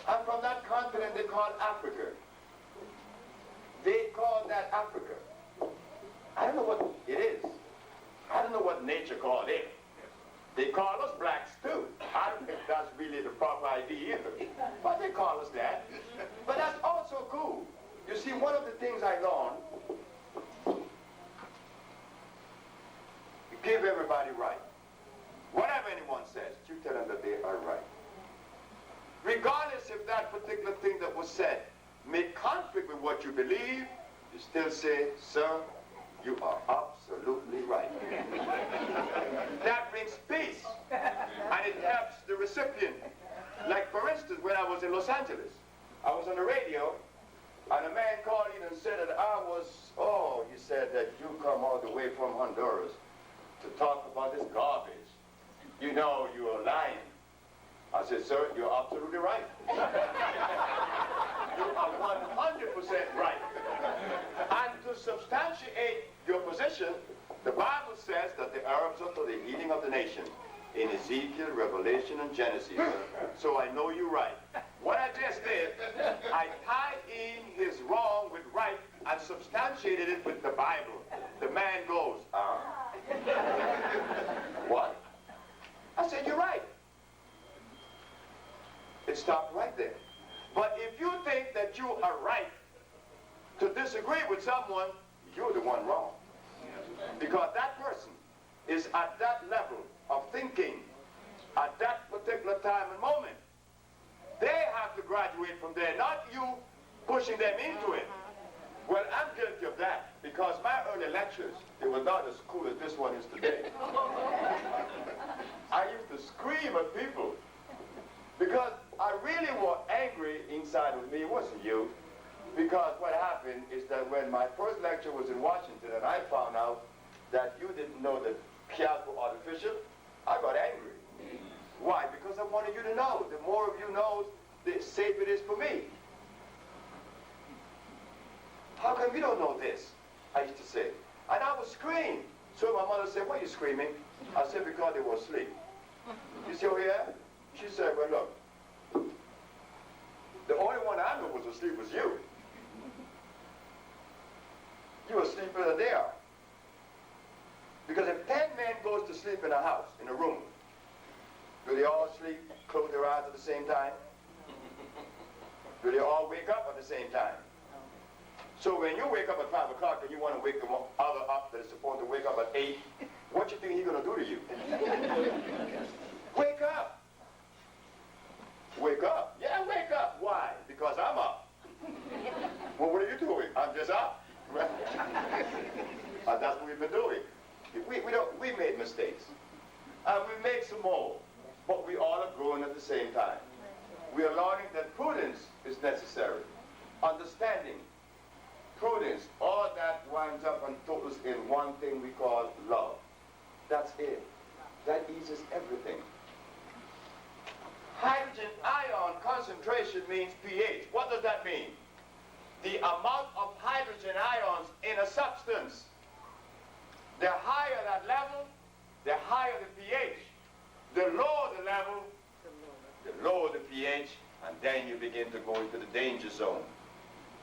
I'm from that continent they call Africa. They call that Africa. I don't know what it is. I don't know what nature called it. They call us blacks too. I don't think that's really the proper idea either. But they call us that. But that's also cool. You see, one of the things I learned, give everybody right. Whatever anyone says, you tell them that they are right. Regardless if that particular thing that was said may conflict with what you believe, you still say, sir, you are absolutely right. That brings peace, and it helps the recipient. Like, for instance, when I was in Los Angeles, I was on the radio, and a man called in and said that he said that you come all the way from Honduras to talk about this garbage. You know, you are lying. I said, sir, you're absolutely right. You are 100% right. And to substantiate your position, the Bible says that the herbs are for the healing of the nation in Ezekiel, Revelation, and Genesis. So I know you're right. What I just did, I tied in his wrong with right and substantiated it with the Bible. The man goes, what? I said, you're right. It stopped right there. But if you think that you are right to disagree with someone, you're the one wrong. Because that person is at that level of thinking at that particular time and moment. They have to graduate from there, not you pushing them into it. Well, I'm guilty of that because my early lectures, they were not as cool as this one is today. I used to scream at people because I really was angry inside of me. It wasn't you. Because what happened is that when my first lecture was in Washington and I found out that you didn't know that pianos were artificial, I got angry. Why? Because I wanted you to know. The more of you know, the safer it is for me. How come you don't know this? I used to say. And I would scream. So my mother said, why are you screaming? I said, because they were asleep. You see over here? She said, well, look. The only one I knew was asleep was you. You were asleep better than they are. Because if 10 men goes to sleep in a house, in a room, do they all sleep, close their eyes at the same time? Do they all wake up at the same time? So when you wake up at 5 o'clock and you want to wake the other up that is supposed to wake up at 8, what you think he's going to do to you? Wake up. Wake up. Yeah, wake up. Why? Because I'm up. Well, what are you doing? I'm just up. And that's what we've been doing. We made mistakes. And we make some more. But we all are growing at the same time. We are learning that prudence is necessary. Understanding, prudence, all that winds up and totals in one thing we call love. That's it. That eases everything. Hydrogen ion concentration means pH. What does that mean? The amount of hydrogen ions in a substance. The higher that level, the higher the pH. The lower the level, the lower the pH, and then you begin to go into the danger zone.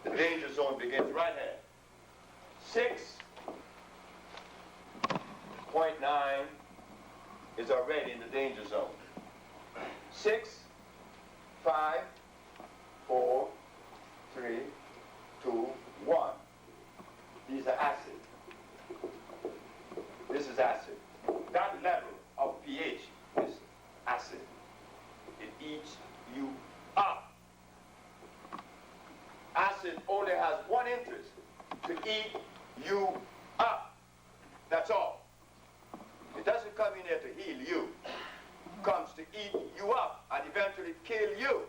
The danger zone begins right here. 6.9 is already in the danger zone. 6, 5, 4, 3, 2, 1. These are acid. This is acid. That level of pH is acid. It eats you up. Acid only has one interest, to eat you up. That's all. It doesn't come in here to heal you. It comes to eat you up and eventually kill you.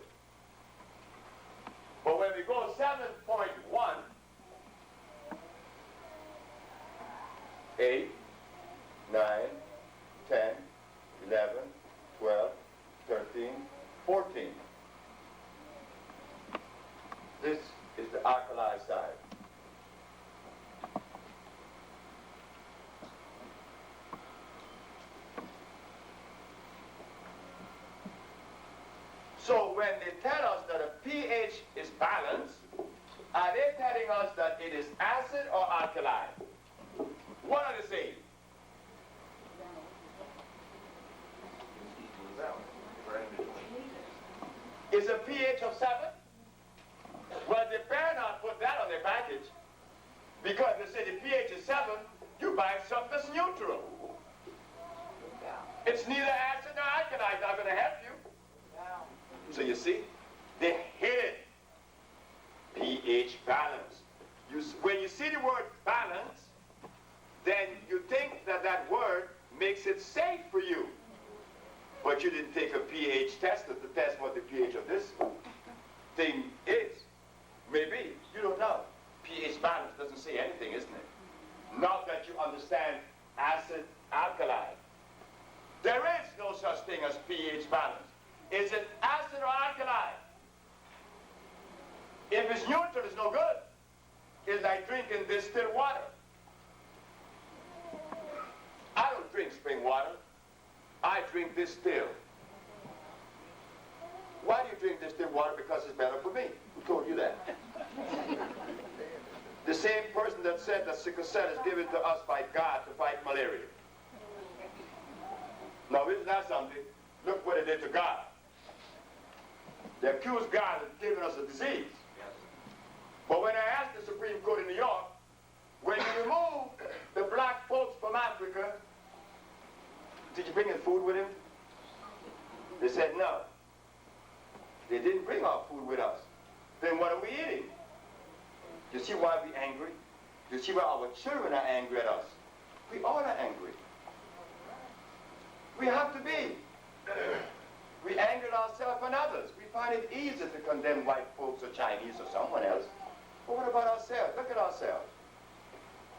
But when we go 7.1, 8, 9, 10, 11, 12, 13, 14. This is the alkali side. So when they tell us that a pH is balanced, are they telling us that it is acid or alkaline? What are they saying? Is a pH of 7? Well, they better not put that on their package. Because they say the pH is 7, you buy something that's neutral. It's neither acid nor alkaline. It's not going to help you. So you see, they hit it. pH balance. When you see the word balance, then you think that that word makes it safe for you. But you didn't take a pH tester to test what the pH of this thing is. Maybe. You don't know. pH balance doesn't say anything, isn't it? Not that you understand acid, alkaline. There is no such thing as pH balance. Is it acid or alkaline? If it's neutral, it's no good. It's like drinking distilled water. I don't drink spring water. I drink distilled. Why do you drink distilled water? Because it's better for me. Who told you that? The same said that sickle cell is given to us by God to fight malaria. Now, isn't that something? Look what it did to God. They accused God of giving us a disease. But when I asked the Supreme Court in New York, when you remove the black folks from Africa, did you bring in food with him? They said no. They didn't bring our food with us. Then what are we eating? You see why we're angry? You see why our children are angry at us? We all are angry. We have to be. We angered ourselves and others. We find it easy to condemn white folks or Chinese or someone else. But what about ourselves? Look at ourselves.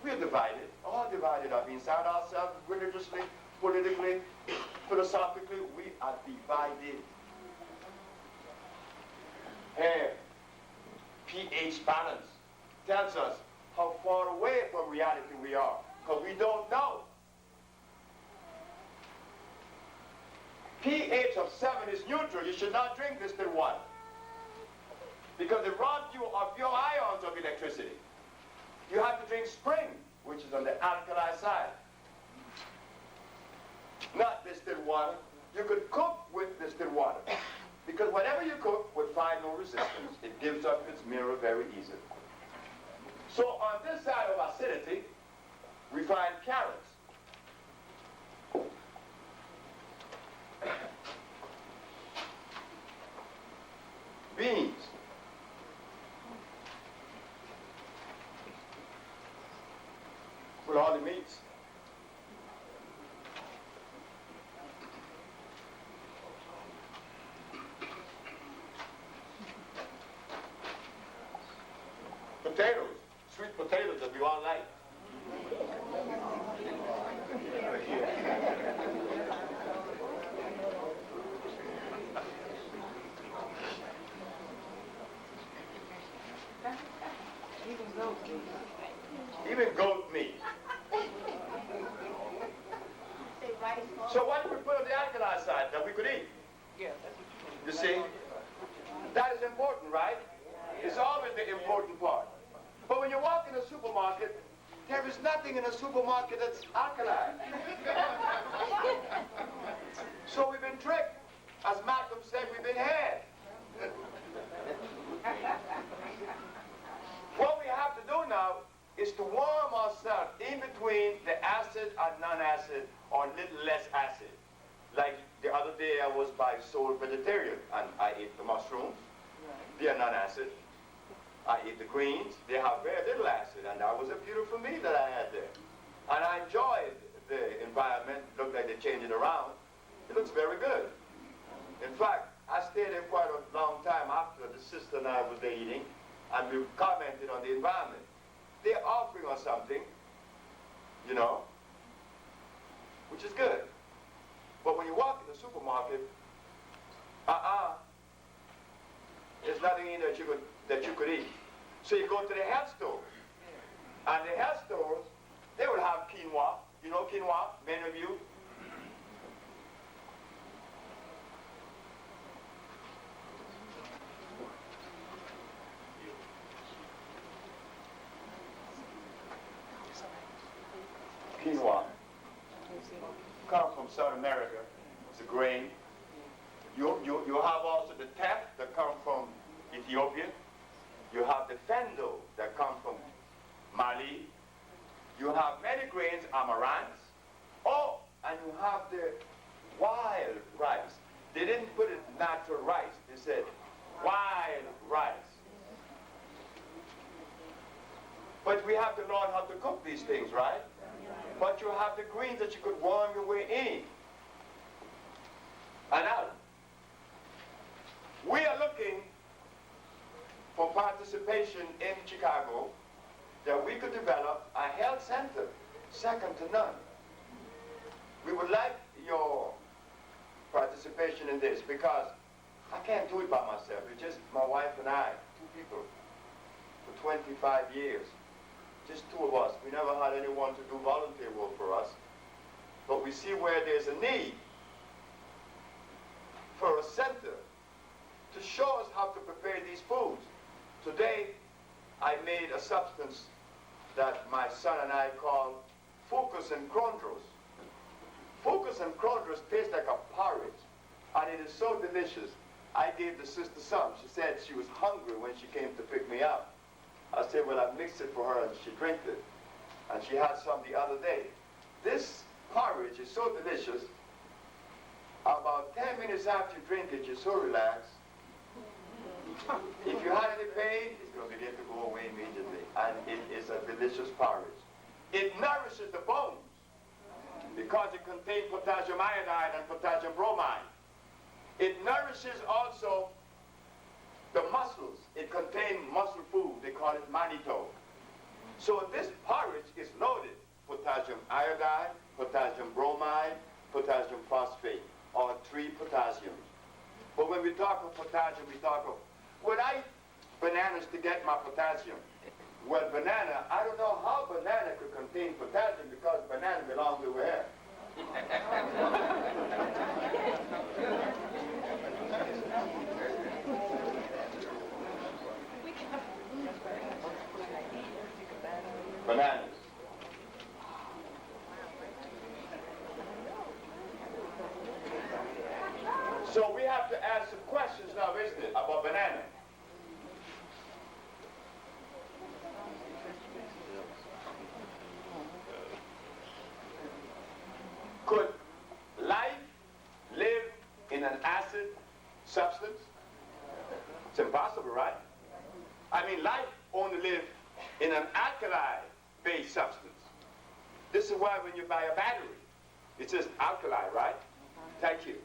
We're divided, all divided up inside ourselves, religiously, politically, philosophically. We are divided. Here, pH balance tells us how far away from reality we are, because we don't know. pH of 7 is neutral. You should not drink distilled water, because it robs you of your ions of electricity. You have to drink spring, which is on the alkali side. Not distilled water. You could cook with distilled water, because whatever you cook would find no resistance. It gives up its mirror very easily. So on this side of acidity, we find carrots. Beans. With all the meats. Potatoes, sweet potatoes that we all like. Even goat meat. So what do we put on the alkali side that we could eat? You see? That is important, right? It's always the important part. But when you walk in a supermarket, there is nothing in a supermarket that's alkaline. So we've been tricked. As Malcolm said, we've been had. What we have to do now is to warm ourselves in between the acid and non-acid, or a little less acid. Like the other day I was by Soul Vegetarian and I ate the mushrooms. They are non-acid. I ate the greens. They have very little acid, and that was a beautiful meal that I had there. And I enjoyed the environment. It looked like they're changing around. It looks very good. In fact, I stayed there quite a long time after the sister and I was there eating, and we commented on the environment. They're offering us something, you know, which is good. But when you walk in the supermarket, there's nothing in there that you could eat. So you go to the health store, and the health stores, they will have quinoa. You know quinoa, many of you? Quinoa comes from South America. It's a grain. You have also the teff that comes from Ethiopia. You have the fendo that comes from Mali. You have many grains, amaranth. Oh, and you have the wild rice. They didn't put it natural rice. They said wild rice. But we have to learn how to cook these things, right? But you have the greens that you could warm your way in and out. We are looking for participation in Chicago that we could develop a health center second to none. We would like your participation in this, because I can't do it by myself. It's just my wife and I, two people, for 25 years. Just two of us. We never had anyone to do volunteer work for us. But we see where there's a need for a center to show us how to prepare these foods. Today, I made a substance that my son and I call Fucus and Chondros. Fucus and Chondros taste like a porridge, and it is so delicious. I gave the sister some. She said she was hungry when she came to pick me up. I said, well, I mixed it for her, and she drank it. And she had some the other day. This porridge is so delicious. About 10 minutes after you drink it, you're so relaxed. If you had any pain, it's going to begin to go away immediately. And it is a delicious porridge. It nourishes the bones because it contains potassium iodide and potassium bromide. It nourishes also the muscles. It contains muscle food. They call it mannitol. So this porridge is loaded. Potassium iodide, potassium bromide, potassium phosphate, or 3 potassiums. But when we talk of potassium, we talk of, would I eat bananas to get my potassium? Well, banana, I don't know how banana could contain potassium because banana belongs over here. Bananas. So we have to ask some questions now, isn't it, about banana? Could life live in an acid substance? It's impossible, right? I mean, life only lives in an alkali-based substance. This is why when you buy a battery, it says alkali, right? Thank you.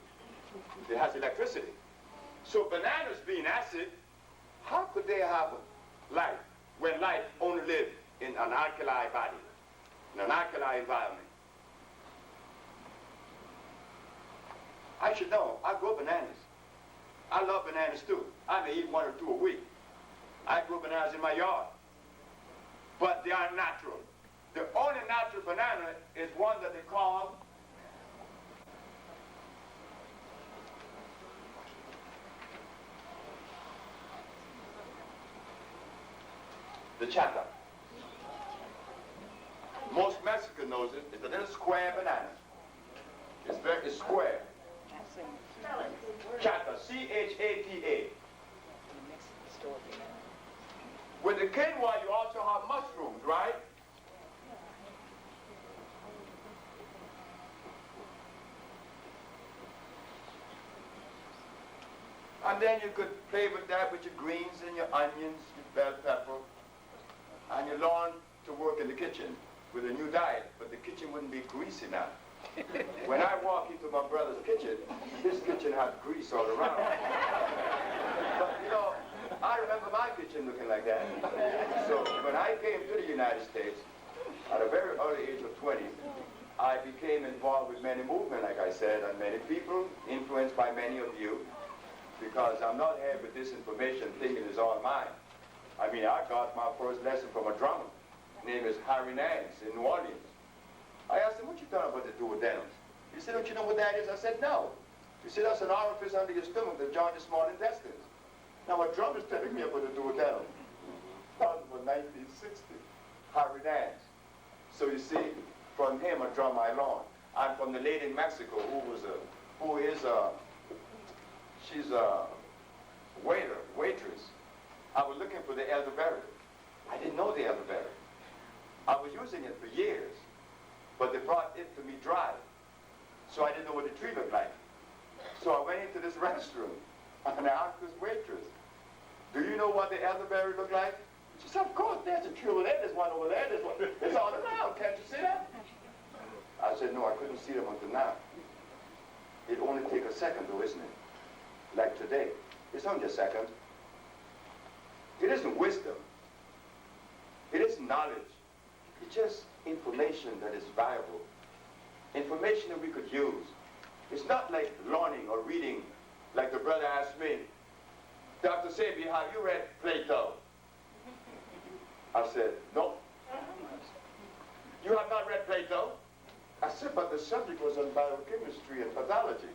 It has electricity. So bananas being acid, how could they have life when life only lives in an alkali body, in an alkali environment? I should know. I grow bananas. I love bananas too. I may eat 1 or 2 a week. I grow bananas in my yard. But they are natural. The only natural banana is one that they call the chata. Most Mexican knows it. It's a little square banana. It's very square. Chata, C-H-A-T-A. With the quinoa, you also have mushrooms, right? And then you could play with that with your greens and your onions, your bell pepper, and you learn to work in the kitchen with a new diet, but the kitchen wouldn't be greasy now. When I walk into my brother's kitchen, his kitchen has grease all around. But you know, I remember my kitchen looking like that. So when I came to the United States, at a very early age of 20, I became involved with many movements, like I said, and many people, influenced by many of you, because I'm not here with this information thinking it's all mine. I mean, I got my first lesson from a drummer. His name is Harry Nance in New Orleans. I asked him, what you thought about the duodenum? He said, don't you know what that is? I said, no. He said, that's an orifice under your stomach that joins the small intestines. Now, a drummer's telling me about the duodenum. That was 1960. Harry Nance. So you see, from him, a drum I learned. I'm from the lady in Mexico she's a waitress. I was looking for the elderberry. I didn't know the elderberry. I was using it for years, but they brought it to me dry. So I didn't know what the tree looked like. So I went into this restaurant and I asked this waitress, do you know what the elderberry looked like? She said, of course, there's a tree over there, there's one over there, there's one. It's all around, can't you see that? I said, no, I couldn't see them until now. It only takes a second though, isn't it? Like today. It's only a second. It isn't wisdom. It isn't knowledge. It's just information that is viable. Information that we could use. It's not like learning or reading, like the brother asked me, Dr. Sebi, have you read Plato? I said, no. You have not read Plato? I said, but the subject was on biochemistry and pathology.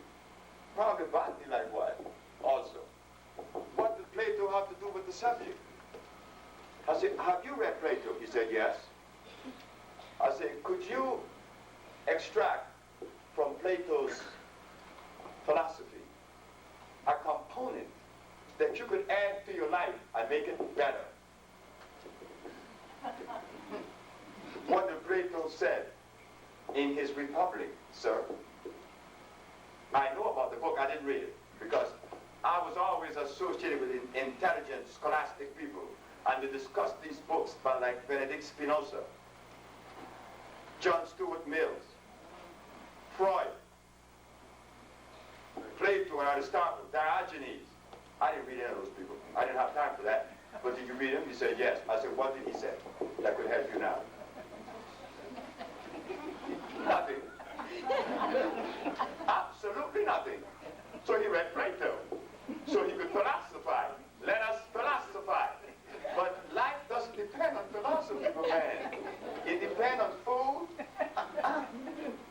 Probably botany like what? Also. What did Plato have to do with the subject? I said, have you read Plato? He said, yes. I said, could you extract from Plato's philosophy a component that you could add to your life and make it better? What did Plato said in his Republic, sir? I know about the book, I didn't read it, because I was always associated with intelligent, scholastic people, and they discussed these books by like Benedict Spinoza, John Stuart Mills, Freud, Plato and Aristotle, Diogenes. I didn't read any of those people. I didn't have time for that. But did you read him? He said, yes. I said, what did he say that could help you now? Nothing. Absolutely nothing. So he read Plato, so he could philosophize. Let us philosophize. But life doesn't depend on philosophy, man. It depends on food,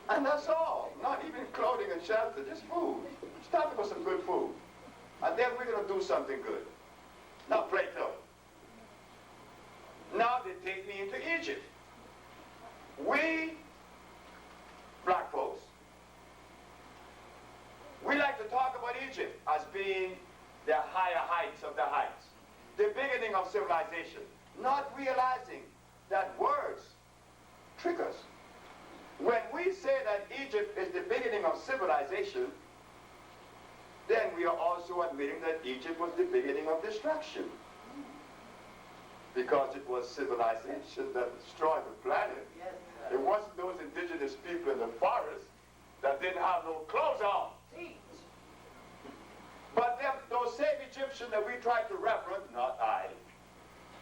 and that's all. Not even clothing and shelter, just food. Start with some good food, and then we're going to do something good. Now, Plato. Now they take me into Egypt. We, black folks, we like to talk about Egypt as being the higher heights of the heights, the beginning of civilization, not realizing that words trick us. When we say that Egypt is the beginning of civilization, then we are also admitting that Egypt was the beginning of destruction. Because it was civilization that destroyed the planet. Yes, it wasn't those indigenous people in the forest that didn't have no clothes on. But those same Egyptians that we tried to reference, not I,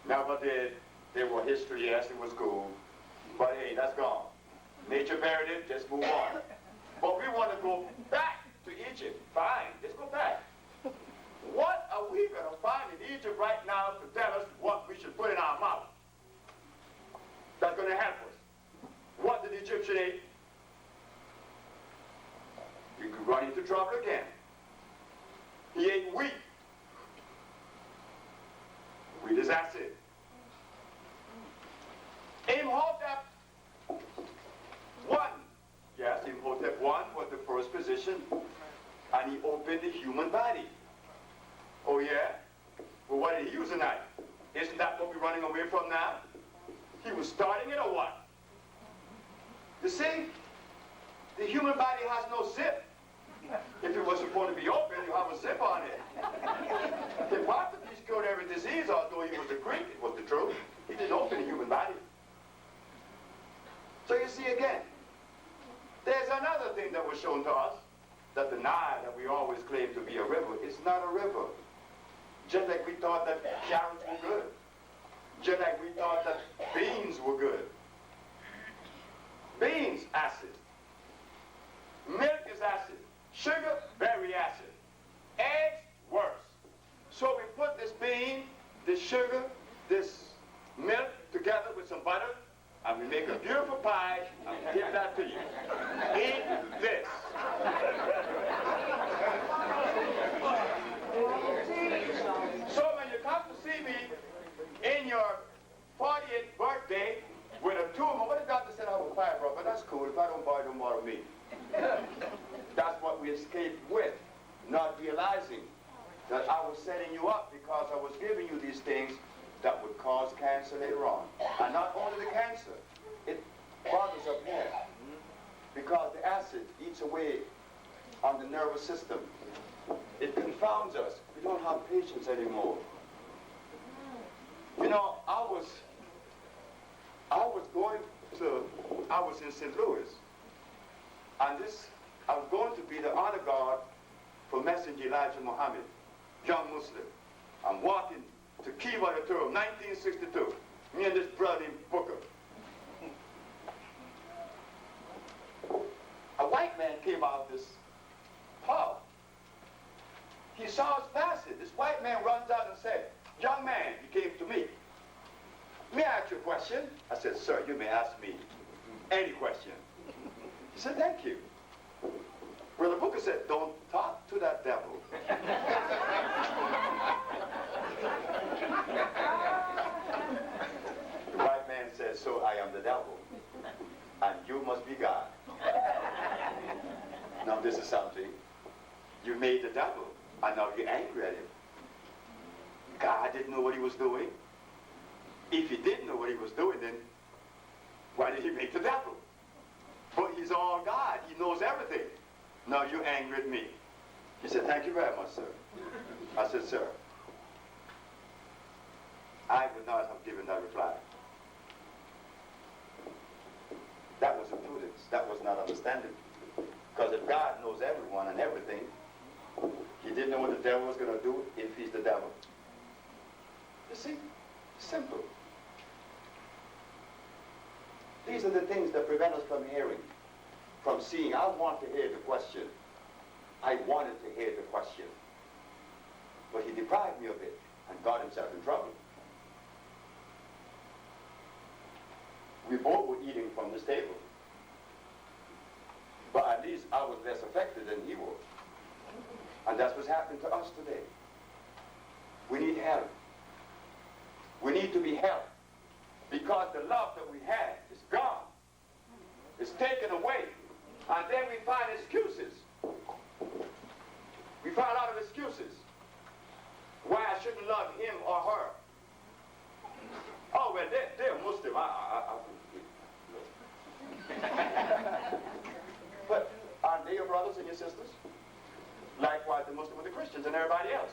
never did. They were history, yes, it was cool. But hey, that's gone. Nature buried it, just move on. But we want to go back to Egypt. Fine, let's go back. What are we going to find in Egypt right now to tell us what we should put in our mouth that's going to help us? What did the Egyptian eat? You could run into trouble again. He ate wheat. Wheat is acid. Imhotep I. Yes, Imhotep I was the first position, and he opened the human body. Oh yeah? Well, what did he use a knife? Isn't that what we're running away from now? He was starting it or what? You see, the human body has no zip. If it was supposed to be open, you have a zip on it. Hippocrates cured every disease, although he was a Greek, it was the truth. He didn't open the human body. So you see again, there's another thing that was shown to us, that the Nile that we always claim to be a river is not a river. Just like we thought that carrots were good. Just like we thought that beans were good. Beans, acid. Milk is acid. Sugar, very acid. Eggs, worse. So we put this bean, this sugar, this milk together with some butter, and we make a beautiful pie and give that to you. Eat this. So when you come to see me in your 40th birthday with a tumor, what the doctor said I have a fibroid, but that's cool. If I don't buy, don't bother me. That's what we escaped with, not realizing that I was setting you up because I was giving you these things that would cause cancer later on. And not only the cancer, it bothers up here because the acid eats away on the nervous system. It confounds us. We don't have patience anymore. You know, I was in St. Louis, and I was going to be the honor guard for Messenger Elijah Muhammad, young Muslim. I'm walking to Kiev Auditorium, 1962. Me and this brother named Booker. A white man came out of this pub. He saw us passing. This white man runs out and said, "Young man," he came to me. "May I ask you a question?" I said, "Sir, you may ask me any question." He said, "Thank you." Brother Booker said, "Don't talk to that devil." The white man said, "So I am the devil." must be God. Now this is something. You made the devil, and now you're angry at him. God didn't know what he was doing. If he didn't know what he was doing, then why did he make the devil? But he's all God. He knows everything. Now you're angry at me. He said, thank you very much, sir. I said, sir, I would not have given that reply. That was imprudence. That was not understanding. Because if God knows everyone and everything, he didn't know what the devil was going to do if he's the devil. You see? Simple. These are the things that prevent us from hearing, from seeing. I want to hear the question. I wanted to hear the question. But he deprived me of it and got himself in trouble. We both were eating from this table. But at least I was less affected than he was. And that's what's happening to us today. We need help. We need to be helped. Because the love that we had is gone. It's taken away. And then we find excuses. We find a lot of excuses. Why I shouldn't love him or her. Oh, well, they're Muslim. But aren't they your brothers and your sisters? Likewise, the Muslim with the Christians and everybody else.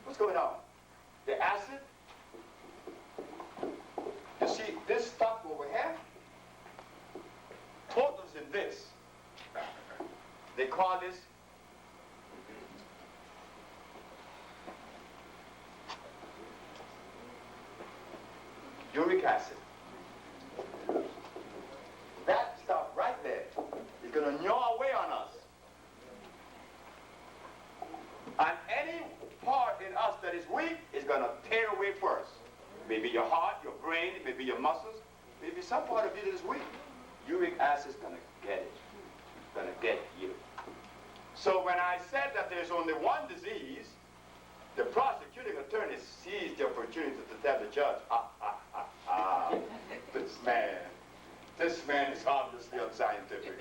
What's going on? The acid? You see, this stuff over here, totals in this. They call this uric acid. That stuff right there is going to gnaw away on us. And any part in us that is weak is going to tear away first. Maybe your heart, your brain, maybe your muscles, maybe some part of you that is weak. Uric acid is going to get it. It's going to get you. So when I said that there's only one disease, the prosecuting attorney seized the opportunity to tell the judge, this man is obviously unscientific.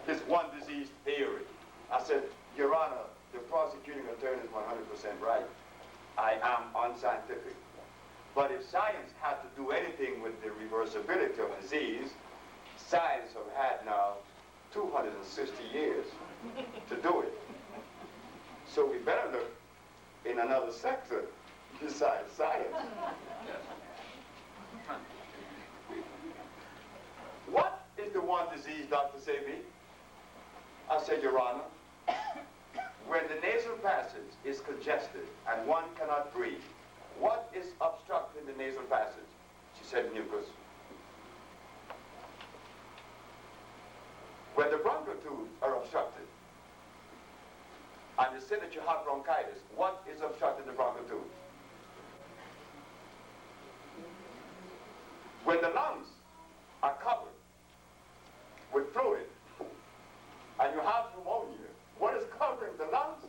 His one disease theory. I said, Your Honor, the prosecuting attorney is 100% right. I am unscientific. But if science had to do anything with the reversibility of disease, science have had now 260 years to do it. So we better look in another sector besides science. What is the one disease, Dr. Sebi? I said, Your Honor, when the nasal passage is congested and one cannot breathe, what is obstructing the nasal passage? She said, mucus. When the bronchial tubes are obstructed, and you say that you have bronchitis, what is obstructing the bronchial tubes? When the lungs are covered with fluid, and you have pneumonia, what is covering the lungs?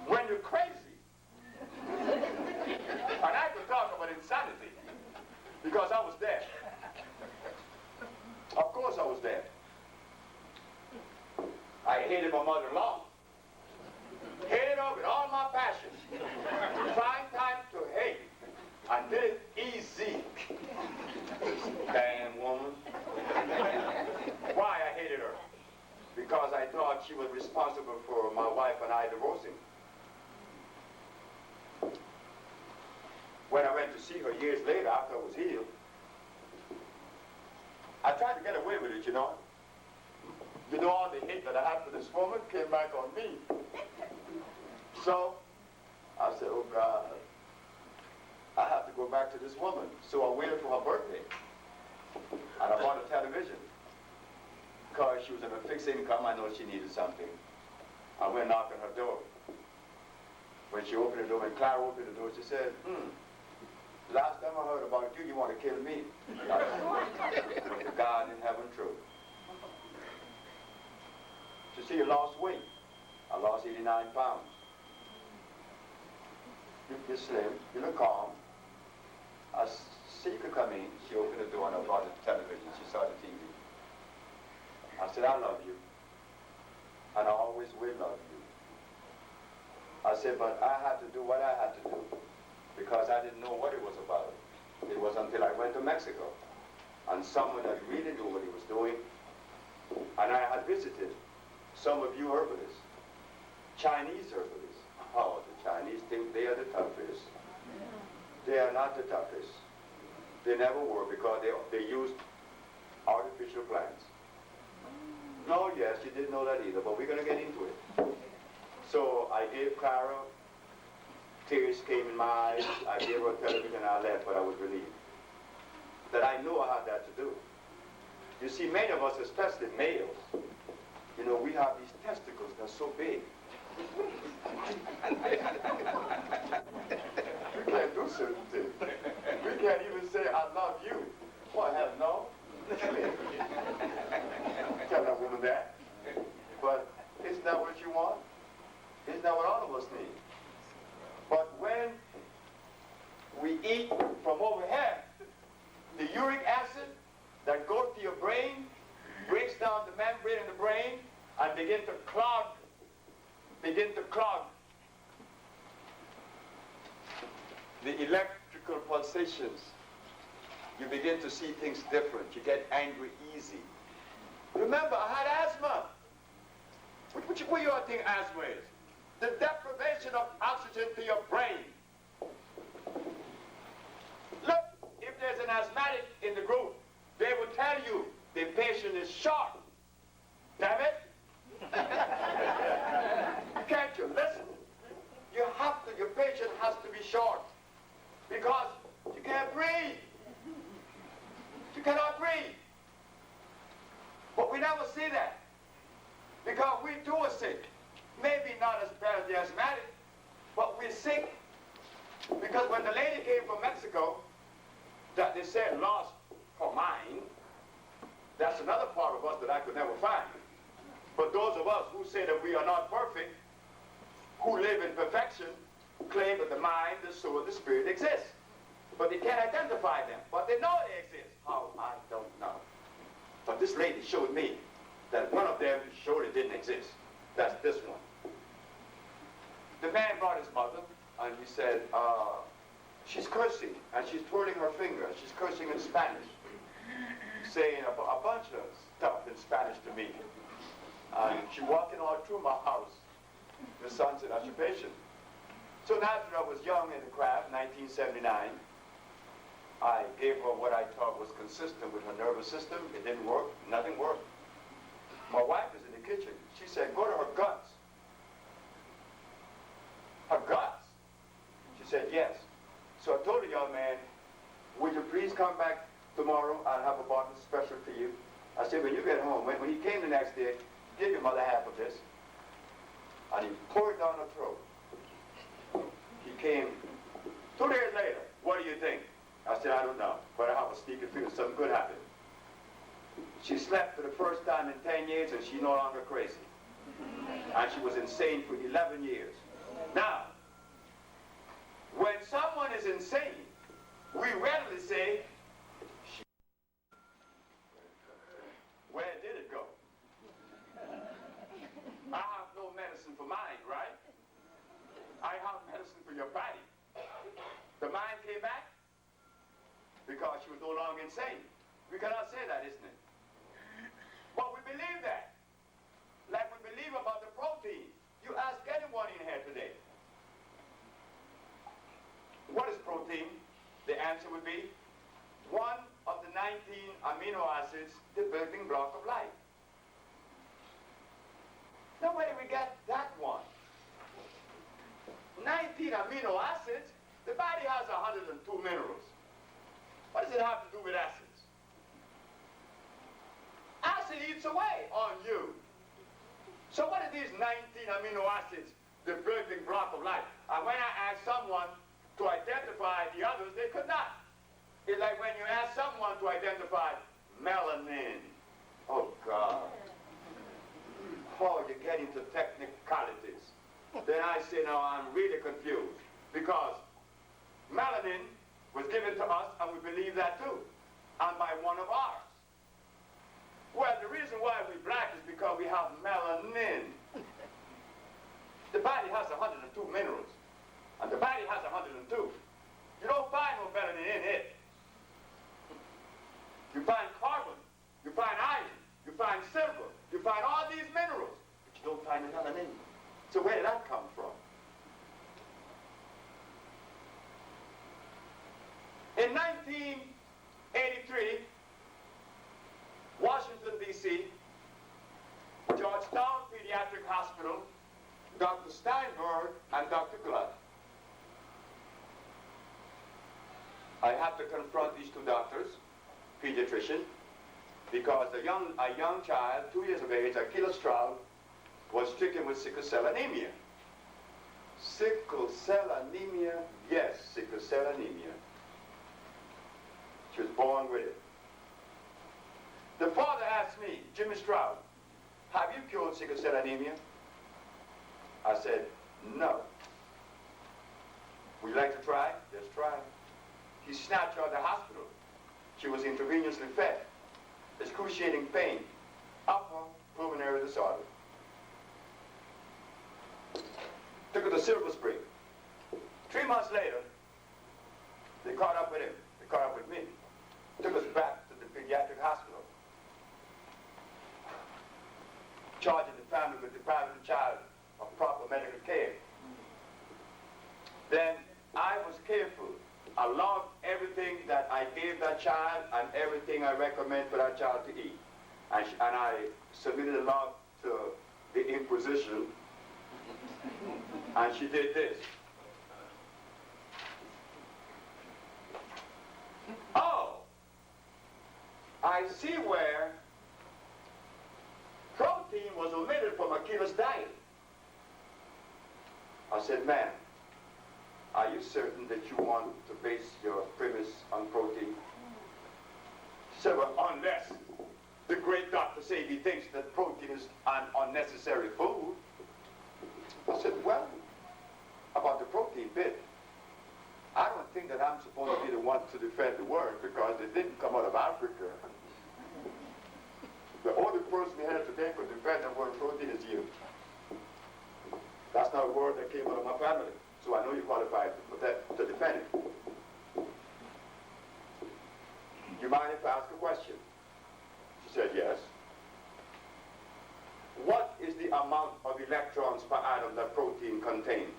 When you're crazy, and I could talk about insanity, because I was there. Of course I was there. I hated my mother-in-law. Hated her with all my passion. Find time to hate. I did it easy. Damn woman. Why I hated her? Because I thought she was responsible for my wife and I divorcing. When I went to see her years later after I was healed, I tried to get away with it, you know. You know, all the hate that I had for this woman came back on me. So I said, oh God, I have to go back to this woman. So I waited for her birthday. And I bought a television. Because she was on a fixed income, I know she needed something. I went and knocked on her door. When she opened the door, when Clara opened the door, she said, last time I heard about you, you want to kill me. But the God in heaven true. You see, you lost weight. I lost 89 pounds. You're slim, you look calm. I She said, you could come in. She opened the door and I brought the television. She saw the TV. I said, I love you. And I always will love you. I said, but I had to do what I had to do because I didn't know what it was about. It was until I went to Mexico and someone that really knew what he was doing, and I had visited some of you herbalists, Chinese herbalists. Oh, the Chinese think they are the toughest. They are not the toughest. They never were because they used artificial plants. No, yes, you didn't know that either, but we're going to get into it. So I gave Clara, tears came in my eyes, I gave her a television and I left, but I was relieved that I knew I had that to do. You see, many of us, especially males, you know, we have these testicles that are so big. We can't do certain things. We can't even say, I love you. Well, hell no. Tell that woman that. But isn't that what you want? Isn't that what all of us need? But when we eat from over here, the uric acid that goes to your brain breaks down the membrane in the brain and begin to clog the electrical pulsations. You begin to see things different. You get angry easy. Remember, I had asthma. What do you all think asthma is? The deprivation of oxygen to your brain. Look, if there's an asthmatic in the group, they will tell you the patient is short. Damn it. Can't you listen? You have to, your patient has to be short because you can't breathe. You cannot breathe. But we never see that because we too are sick. Maybe not as bad as the asthmatic, but we're sick. Because when the lady came from Mexico, that they said lost her mind, that's another part of us that I could never find. But those of us who say that we are not perfect, who live in perfection, claim that the mind, the soul, the spirit exists. But they can't identify them. But they know they exist. How? I don't know. But this lady showed me that one of them surely didn't exist. That's this one. The man brought his mother, and he said, she's cursing, and she's twirling her finger, and she's cursing in Spanish, saying a bunch of stuff in Spanish to me. And she walking all through my house. The son said, that's your patient. So after I was young in the craft, 1979, I gave her what I thought was consistent with her nervous system. It didn't work. Nothing worked. My wife is in the kitchen. She said, go to her guts. Her guts? She said, yes. So I told the young man, would you please come back tomorrow? I'll have a bottle special for you. I said, when you get home, when he came the next day, give your mother half of this. And he poured it down her throat. He came 2 days later. What do you think? I said, I don't know, but I have a sneaking feeling something good happened. She slept for the first time in 10 years and she's no longer crazy. And she was insane for 11 years. Now, when someone is insane, we readily say, where did it go? I have no medicine for mine, right? I have medicine for your body. The mind came back because she was no longer insane. We cannot say that, isn't it? But we believe that. Like we believe about the protein. You ask anyone in here today, what is protein? The answer would be one of the 19 amino acids, the building block of life. Now where did we get that one? 19 amino acids? The body has 102 minerals. What does it have to do with acids? Acid eats away on you. So what are these 19 amino acids, the building block of life? And when I asked someone to identify the others, they could not. It's like when you ask someone to identify melanin. Oh, God. Oh, you get into technicalities. Then I say, now I'm really confused. Because melanin, was given to us, and we believe that too, and by one of ours. Well, the reason why we're black is because we have melanin. The body has 102 minerals, and the body has 102. You don't find no melanin in it. You find carbon, you find iron, you find silver, you find all these minerals, but you don't find the melanin. So where did that come from? In 1983, Washington, D.C., Georgetown Pediatric Hospital, Dr. Steinberg and Dr. Glutt. I have to confront these two doctors, pediatrician, because a young child, 2 years of age, Achilles Stroud, was stricken with sickle cell anemia. Sickle cell anemia? Yes, sickle cell anemia. She was born with it. The father asked me, Jimmy Stroud, have you cured sickle cell anemia? I said, no. Would you like to try? Just try. He snatched her out of the hospital. She was intravenously fed. Excruciating pain. Upper pulmonary disorder. Took her to Silver Spring. 3 months later, they caught up with him. They caught up with me. Took us back to the pediatric hospital. Charging the family with depriving the child of proper medical care. Then I was careful. I logged everything that I gave that child and everything I recommend for that child to eat. And I submitted a log to the Inquisition. And she did this. Oh, I see where protein was omitted from Akila's diet. I said, ma'am, are you certain that you want to base your premise on protein? She said, well, unless the great Dr. Sebi thinks that protein is an unnecessary food. I said, well, about the protein bit, I don't think that I'm supposed to be the one to defend the word because it didn't come out of Africa. The only person here today for defend the word protein is you. That's not a word that came out of my family. So I know you're qualified to defend it. You mind if I ask a question? She said yes. What is the amount of electrons per atom that protein contains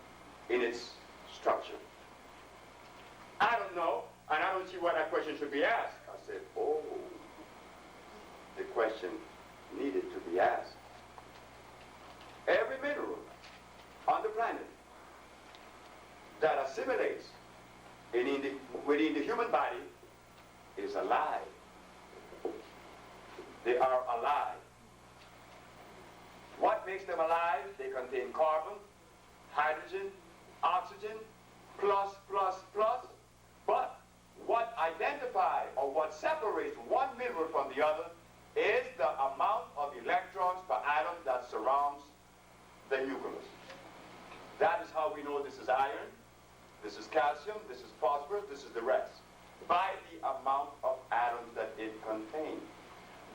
in its structure? I don't know, and I don't see why that question should be asked. I said, oh, the question needed to be asked. Every mineral on the planet that assimilates within the human body is alive. They are alive. What makes them alive? They contain carbon, hydrogen, oxygen, plus. But what identifies or what separates one mineral from the other is the amount of electrons per atom that surrounds the nucleus. That is how we know this is iron, this is calcium, this is phosphorus, this is the rest, by the amount of atoms that it contains.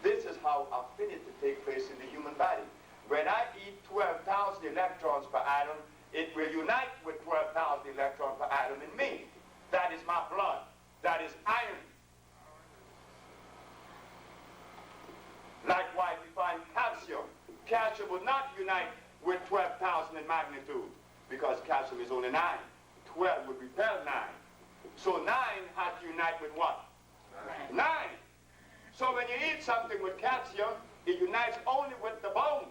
This is how affinity takes place in the human body. When I eat 12,000 electrons per atom, it will unite with 12,000 electrons per atom in me. That is my blood. That is iron. Likewise, we find calcium. Calcium would not unite with 12,000 in magnitude because calcium is only 9. 12 would repel 9. So 9 has to unite with what? 9. So when you eat something with calcium, it unites only with the bones.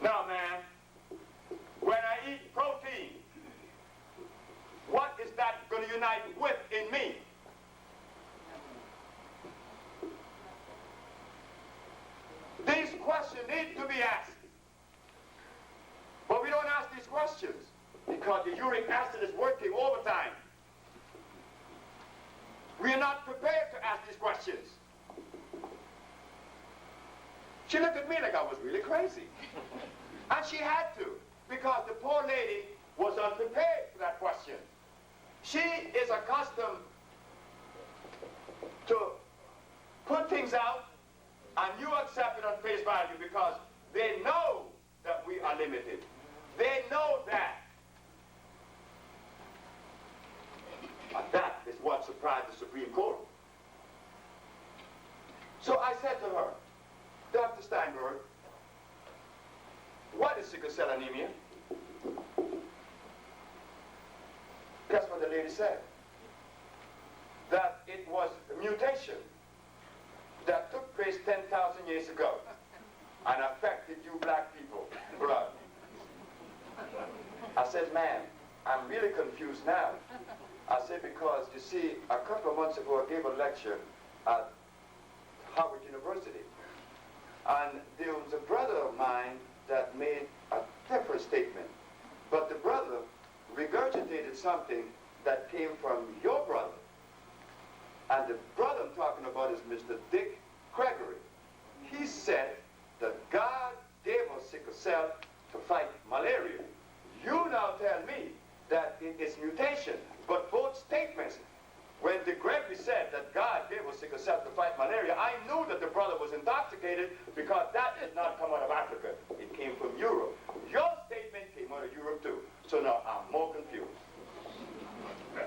Now, man, when I eat protein, what is that going to unite with in me? These questions need to be asked. But we don't ask these questions because the uric acid is working overtime. We are not prepared to ask these questions. She looked at me like I was really crazy. And she had to, because the poor lady was unprepared for that question. She is a deprive the Supreme Court. So I said to her, Dr. Steinberg, what is sickle cell anemia? Guess what the lady said? That it was a mutation that took place 10,000 years ago and affected you black people, blood. I said, ma'am, I'm really confused now. I said, because you see, a couple of months ago I gave a lecture at Harvard University. And there was a brother of mine that made a different statement. But the brother regurgitated something that came from your brother. And the brother I'm talking about is Mr. Dick Gregory. He said that God gave us sickle cell to fight malaria. You now tell me that it is mutation. But both statements, when Dick Gregory said that God gave us sickle cell to fight malaria, I knew that the brother was intoxicated because that did not come out of Africa. It came from Europe. Your statement came out of Europe too. So now I'm more confused.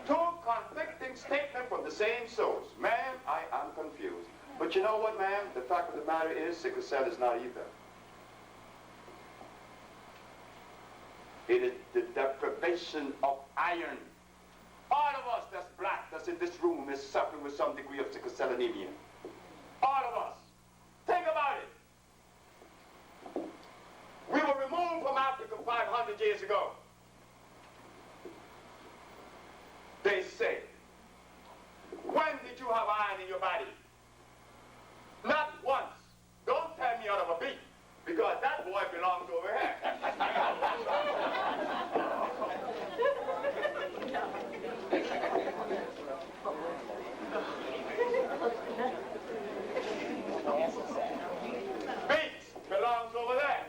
Two conflicting statements from the same source. Ma'am, I am confused. But you know what, ma'am? The fact of the matter is sickle cell is not either. It is the deprivation of iron. All of us that's black, that's in this room, is suffering with some degree of sickle cell anemia. All of us. Think about it. We were removed from Africa 500 years ago. They say, when did you have iron in your body? Not once. Don't tell me out of a beat, because that boy belongs over here. Beats belongs over there.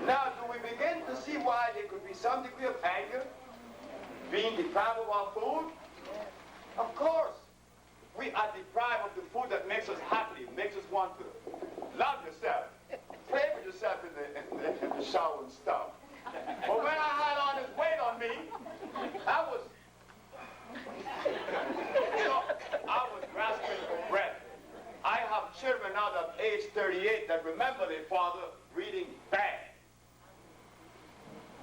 Now, do we begin to see why there could be some degree of anger, being deprived of our food? Of course. We are deprived of the food that makes us happy, makes us want to love yourself, play with yourself in the shower and stuff. But when I had all this weight on me, I was grasping for breath. I have children now that age 38 that remember their father reading bad.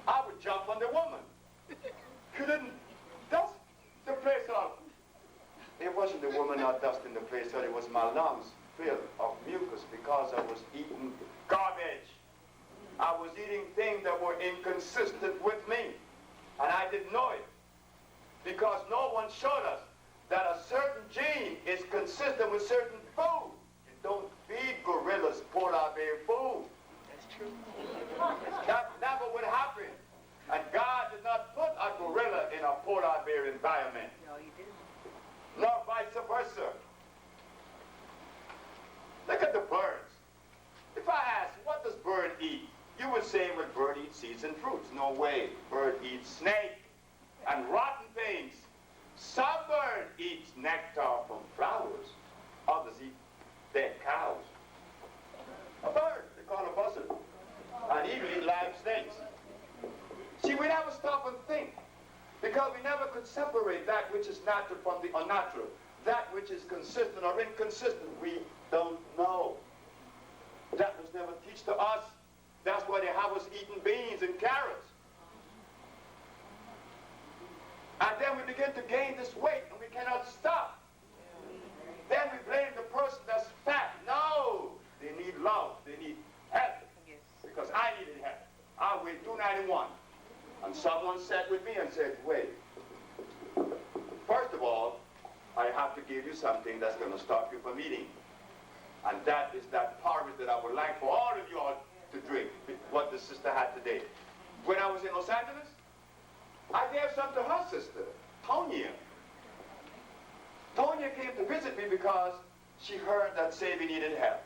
I would jump on the woman. You didn't dust the place up. It wasn't the woman not dusting the place up, it was my lungs filled of mucus because I was eating garbage. I was eating things that were inconsistent with me. And I didn't know it. Because no one showed us that a certain gene is consistent with certain food. You don't feed gorillas polar bear food. That's true. That never would happen. And God did not put a gorilla in a polar bear environment. No, you didn't. Nor vice versa. Look at the birds. If I ask, what does bird eat? You would say, well, bird eats seeds and fruits. No way. Bird eats snake and rotten things. Some bird eats nectar from flowers. Others eat dead cows. A bird, they call a buzzard. And even eat live snakes. See, we never stop and think. Because we never could separate that which is natural from the unnatural. That which is consistent or inconsistent, we don't know. That was never taught to us. That's why they have us eating beans and carrots. And then we begin to gain this weight and we cannot stop. Then we blame the person that's fat. No, they need love, they need help. Because I needed help. I weighed 291. And someone sat with me and said, wait, first of all, I have to give you something that's going to stop you from eating. And that is that porridge that I would like for all of you all to drink, what the sister had today. When I was in Los Angeles, I gave some to her sister, Tonya. Tonya came to visit me because she heard that Sebi needed help.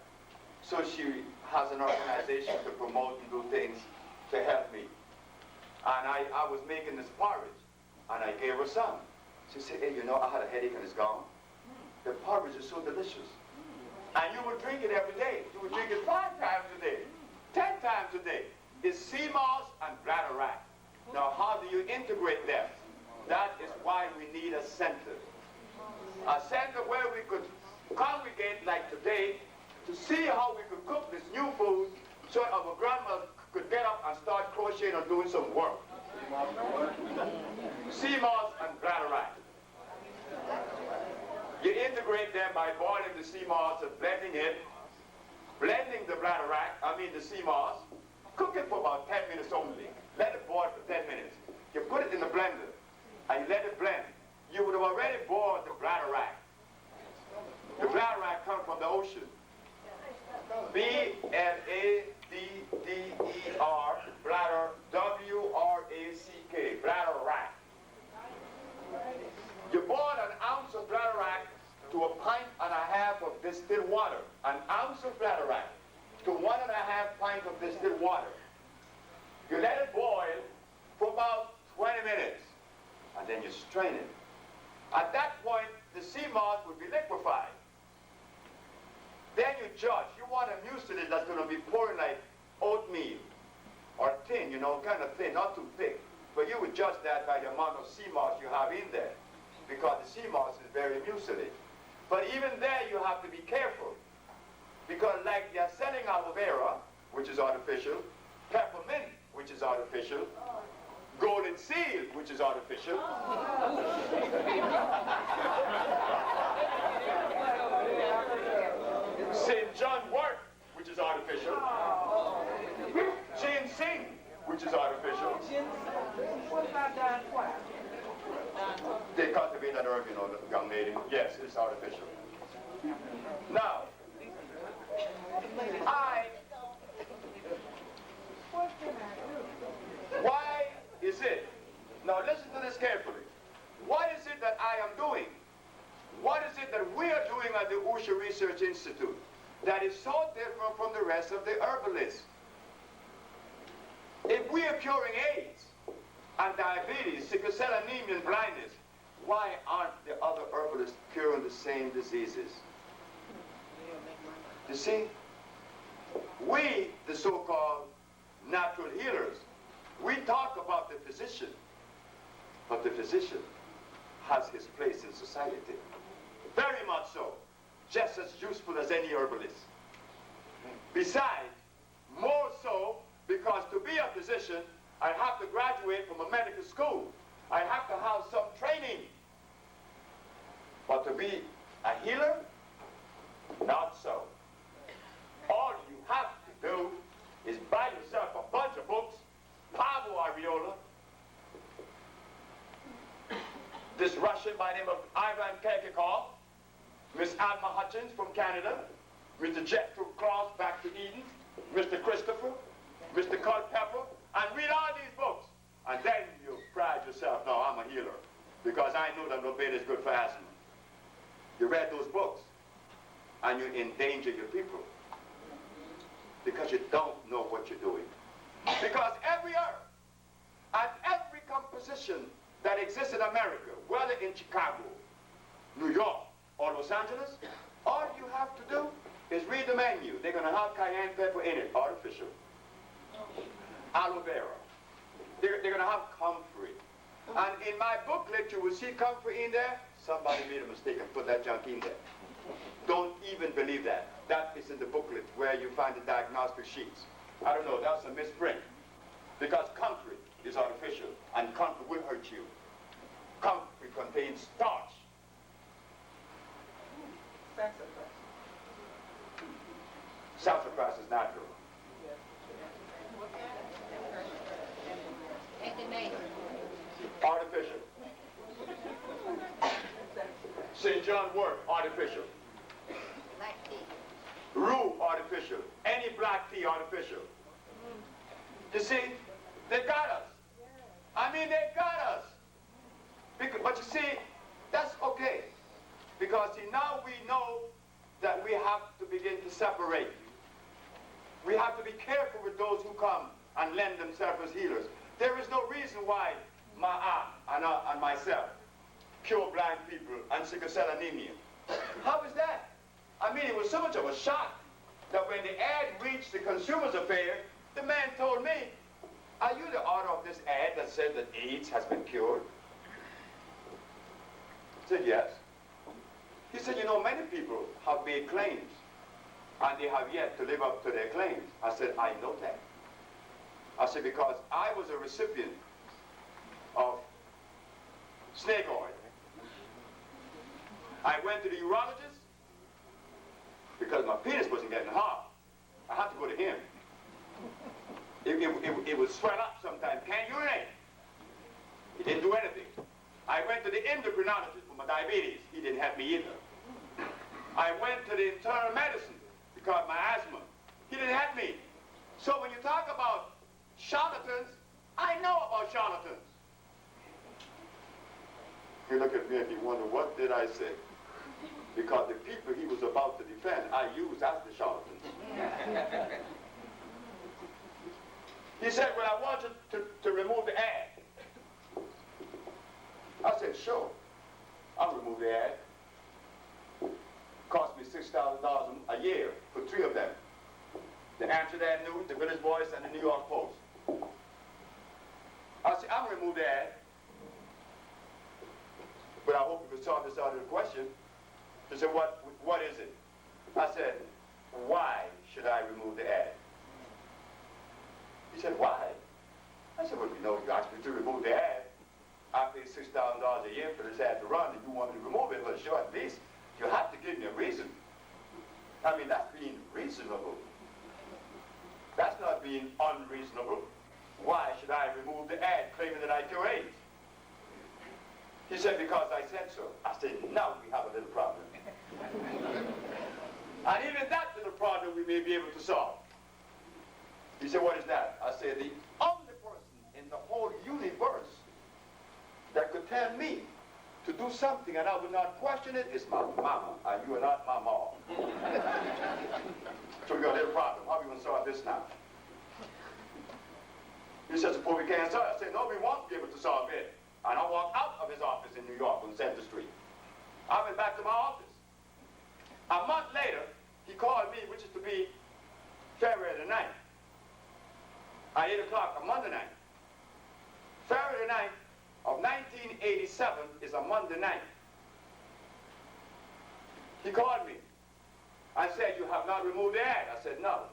So she has an organization to promote and do things to help me. And I was making this porridge, and I gave her some. She said, hey, you know, I had a headache and it's gone. The porridge is so delicious. And you would drink it every day. You would drink it 5 times a day, 10 times a day. is sea moss and bladderwrack. Now, how do you integrate them? That is why we need a center. A center where we could congregate like today to see how we could cook this new food so our grandma could get up and start crocheting or doing some work. Sea moss and bladderwrack. You integrate them by boiling the sea moss and blending it, blending the the sea moss, cook it for about 10 minutes only. Let it boil for 10 minutes. You put it in the blender and you let it blend. You would have already boiled the bladderwrack. The bladderwrack comes from the ocean. B-L-A-D-D-E-R, bladder, W-R-A-C-K, bladderwrack. You boil an ounce of bladderwrack to a pint and a half of distilled water. An ounce of bladderwrack to 1.5 pints of distilled water. You let it boil for about 20 minutes, and then you strain it. At that point, the sea moss would be liquefied. Then you judge. You want a mucilage that's going to be pouring like oatmeal, or thin, you know, kind of thin, not too thick. But you would judge that by the amount of sea moss you have in there, because the sea moss is very mucilage. But even there, you have to be careful, because like they're selling aloe vera, which is artificial, peppermint, which is artificial, golden seal, which is artificial. St. John wort, which is artificial. Ginseng, which is artificial. What about Dan Quack? They cultivate that herb, you know, young lady. Yes, it's artificial. Now, why is it? Now listen to this carefully. What is it that I am doing? What is it that we are doing at the Usha Research Institute that is so different from the rest of the herbalists? If we are curing AIDS and diabetes, sickle cell anemia and blindness, why aren't the other herbalists curing the same diseases? You see, we, the so-called natural healers, we talk about the physician, but the physician has his place in society. Very much so, just as useful as any herbalist. Besides, more so, because to be a physician, I have to graduate from a medical school. I have to have some training. But to be a healer, not so. All you have to do is buy yourself a bunch of books, Pablo Ariola, this Russian by the name of Ivan Kekikov, Miss Alma Hutchins from Canada, Mr. Jethro Cross, Back to Eden, Mr. Christopher, Mr. Culpepper, and read all these books. And then you pride yourself, no, I'm a healer, because I know that Lobet is good for asthma. You read those books, and you endanger your people, because you don't know what you're doing. Because every herb and every composition that exists in America, whether in Chicago, New York, or Los Angeles, all you have to do is read the menu. They're going to have cayenne pepper in it, artificial. Aloe vera. They're going to have comfrey. And in my booklet, you will see comfrey in there. Somebody made a mistake and put that junk in there. Don't even believe that. That is in the booklet where you find the diagnostic sheets. I don't know, that's a misprint. Because comfrey is artificial, and comfrey will hurt you. Comfrey contains starch. Sassafras is natural. Artificial. St. John wort, artificial. Black tea. Rue, artificial. Any black tea, artificial. You see, they got us. I mean, they got us. But you see, that's okay. Because see, now we know that we have to begin to separate. We have to be careful with those who come and lend themselves as healers. There is no reason why my aunt and myself cure blind people and sickle cell anemia. How is that? I mean, it was so much of a shock that when the ad reached the Consumers Affair, The man told me, are you the author of this ad that said that AIDS has been cured? I said, yes. He said, you know, many people have made claims, and they have yet to live up to their claims. I said, I know that. I said, because I was a recipient of snake oil. I went to the urologist because my penis wasn't getting hard. I had to go to him. It would swell up sometimes. Can't urinate. He didn't do anything. I went to the endocrinologist for my diabetes. He didn't help me either. I went to the internal medicine because of my asthma. He didn't help me. So when you talk about charlatans, I know about charlatans. He looked at me and he wondered, what did I say? Because the people he was about to defend, I used as the charlatans. He said, well, I want you to remove the ad. I said, sure. I'll remove the ad. Cost me $6,000 a year for 3 of them. The Amsterdam News, the Village Voice, and the New York Post. I said, I'm going to remove the ad. But I hope you can solve this out of the question. He said, what is it? I said, why should I remove the ad? He said, why? I said, well, you know, you asked me to remove the ad. I pay $6,000 a year for this ad to run, and you want me to remove it. Well, sure, at least you have to give me a reason. I mean, that's being reasonable. That's not being unreasonable. Why should I remove the ad claiming that I cure AIDS? He said, because I said so. I said, now we have a little problem. And even that little problem we may be able to solve. He said, what is that? I said, the only person in the whole universe that could tell me to do something and I would not question it is my mama, and you are not my mom. So we got a little problem. How are we going to solve this now? He said, suppose we can't solve it. I said, no, we won't be able to solve it. And I walked out of his office in New York on Center Street. I went back to my office. A month later, he called me, which is to be February the 9th. At 8 o'clock on Monday night. February the 9th of 1987 is a Monday night. He called me. I said, you have not removed the ad. I said, no.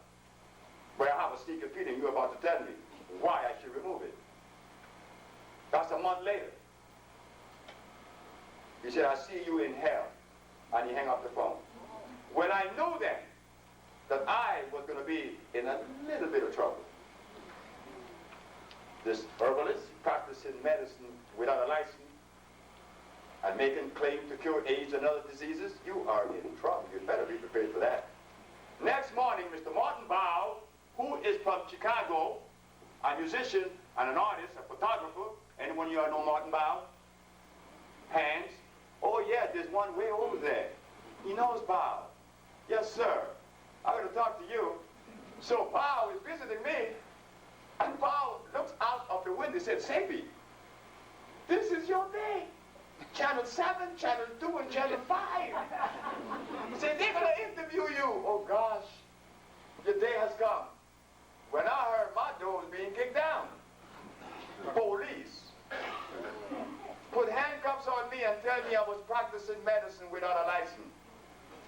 But I have a sneaking feeling you're about to tell me why I should remove it. That's a month later. He said, I see you in hell. And he hung up the phone. When I knew then that I was going to be in a little bit of trouble. This herbalist practicing medicine without a license and making claims to cure AIDS and other diseases, you are in trouble. You better be prepared for that. Next morning, Mr. Martin Bow, who is from Chicago, a musician and an artist, a photographer. Anyone you know Martin Bow? Hands? Oh yeah, there's one way over there. He knows Bow. Yes, sir. I'm going to talk to you. So Bow is visiting me, and Bow looks out of the window and said, Sebi, this is your day. Channel 7, Channel 2, and Channel 5. He said, they're going to interview you. Oh gosh, your day has come. When I heard my door was being kicked down, police put handcuffs on me and tell me I was practicing medicine without a license,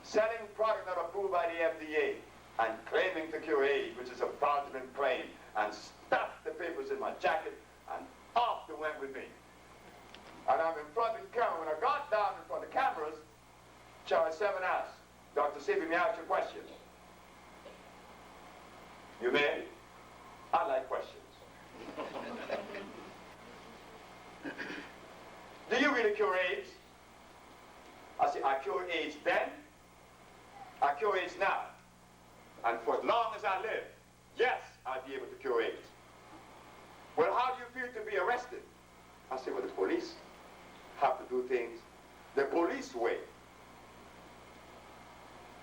selling product not approved by the FDA, and claiming to cure AIDS, which is a fraudulent claim, and stuffed the papers in my jacket, and off they went with me. And I'm in front of the camera. When I got down in front of the cameras, Channel 7 asked, Dr. Sebi, may I ask you a question? You may? I like questions. Do you really cure AIDS? I say, I cure AIDS then, I cure AIDS now. And for as long as I live, yes, I'll be able to cure AIDS. Well, how do you feel to be arrested? I say, well, the police have to do things the police way.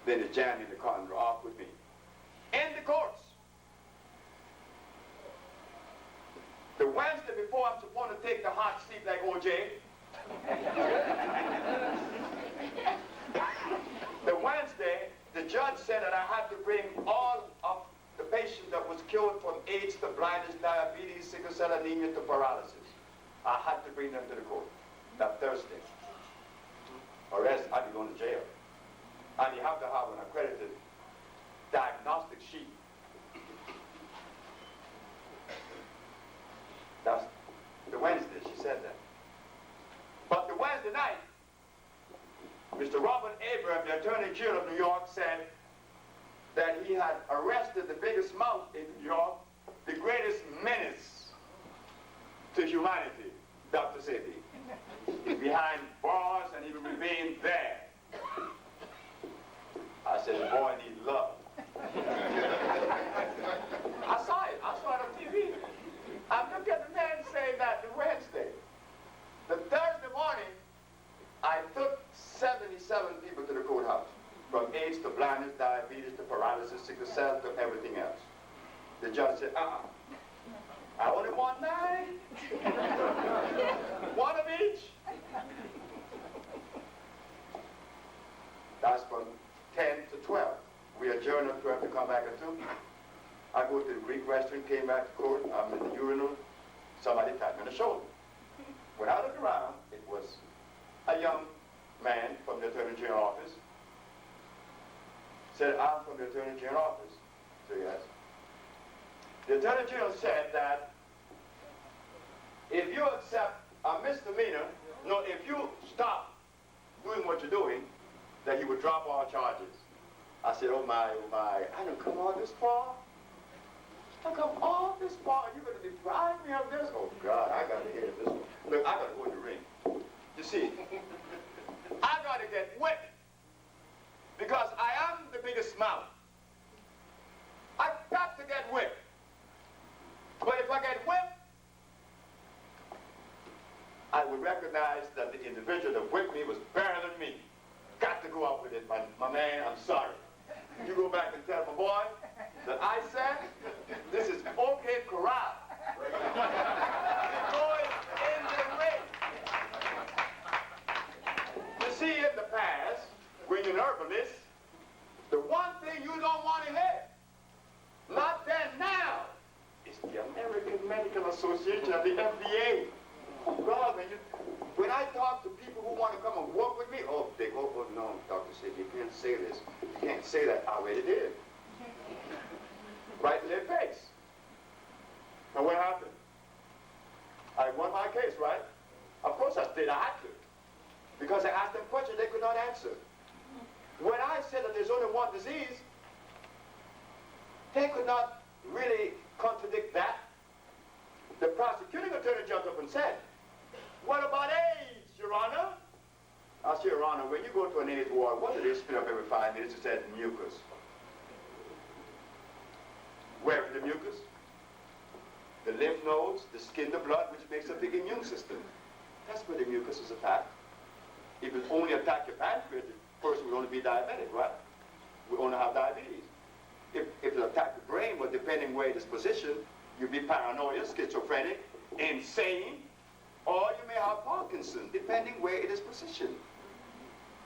Then they jam me in the car and drove off with me. In the courts. The Wednesday before I'm supposed to take the hot seat like OJ. The Wednesday, the judge said that I had to bring all of the patients that was cured from AIDS to blindness, diabetes, sickle cell anemia to paralysis. I had to bring them to the court that Thursday. Or else I'd be going to jail. And you have to have an accredited diagnostic sheet. That's the Wednesday, she said that. But the Wednesday night, Mr. Robert Abraham, the Attorney General of New York, said that he had arrested the biggest mouth in New York, the greatest menace to humanity, Dr. Sebi. He's behind bars and he will remain there. I said, the boy needs love. I saw it on TV. I'm looking at the man saying that the Wednesday. The Thursday morning, I took 77 people to the courthouse, from AIDS to blindness, diabetes to paralysis, sickle cell to everything else. The judge said, I only want 9. One of each. That's from 10 to 12. We adjourned at 12 to come back at 2. I go to the Greek restaurant, came back to court, I'm in the urinal, somebody tapped me on the shoulder. When I looked around, it was a young man from the Attorney General office. Said, I'm from the Attorney General office. So yes. The Attorney General said that if you accept a misdemeanor, if you stop doing what you're doing, that he would drop all charges. I said, oh my, I done come all this far. I come all this far, and you're going to deprive me of this? Oh God, I got to hear this one. Look, I got to go in the ring. You see, I got to get whipped because I am the biggest mouth. I got to get whipped. But if I get whipped, I would recognize that the individual that whipped me was better than me. Got to go out with it, my man, I'm sorry. You go back and tell my boy that I said, this is okay corral. Going in the ring. You see, in the past, when you're an herbalist, the one thing you don't want to hear, not then, now, is the American Medical Association of the FDA. Oh God, when I talk to people who want to come and work with me, they go, oh no, Dr. Sebi, you can't say this. You can't say that. I already did. Right in their face. And what happened? I won my case, right? Of course I did. I had to. Because I asked them questions they could not answer. When I said that there's only one disease, they could not really contradict that. The prosecuting attorney jumped up and said, what about AIDS, Your Honor? I said, Your Honor, when you go to an AIDS ward, what do they spit up every 5 minutes? It said mucus. Where is the mucus? The lymph nodes, the skin, the blood, which makes up the immune system. That's where the mucus is attacked. If it only attack your pancreas, the person would only be diabetic, right? We only have diabetes. If it attack the brain, well, depending where it is positioned, you'll be paranoid, schizophrenic, insane, or you may have Parkinson, depending where it is positioned.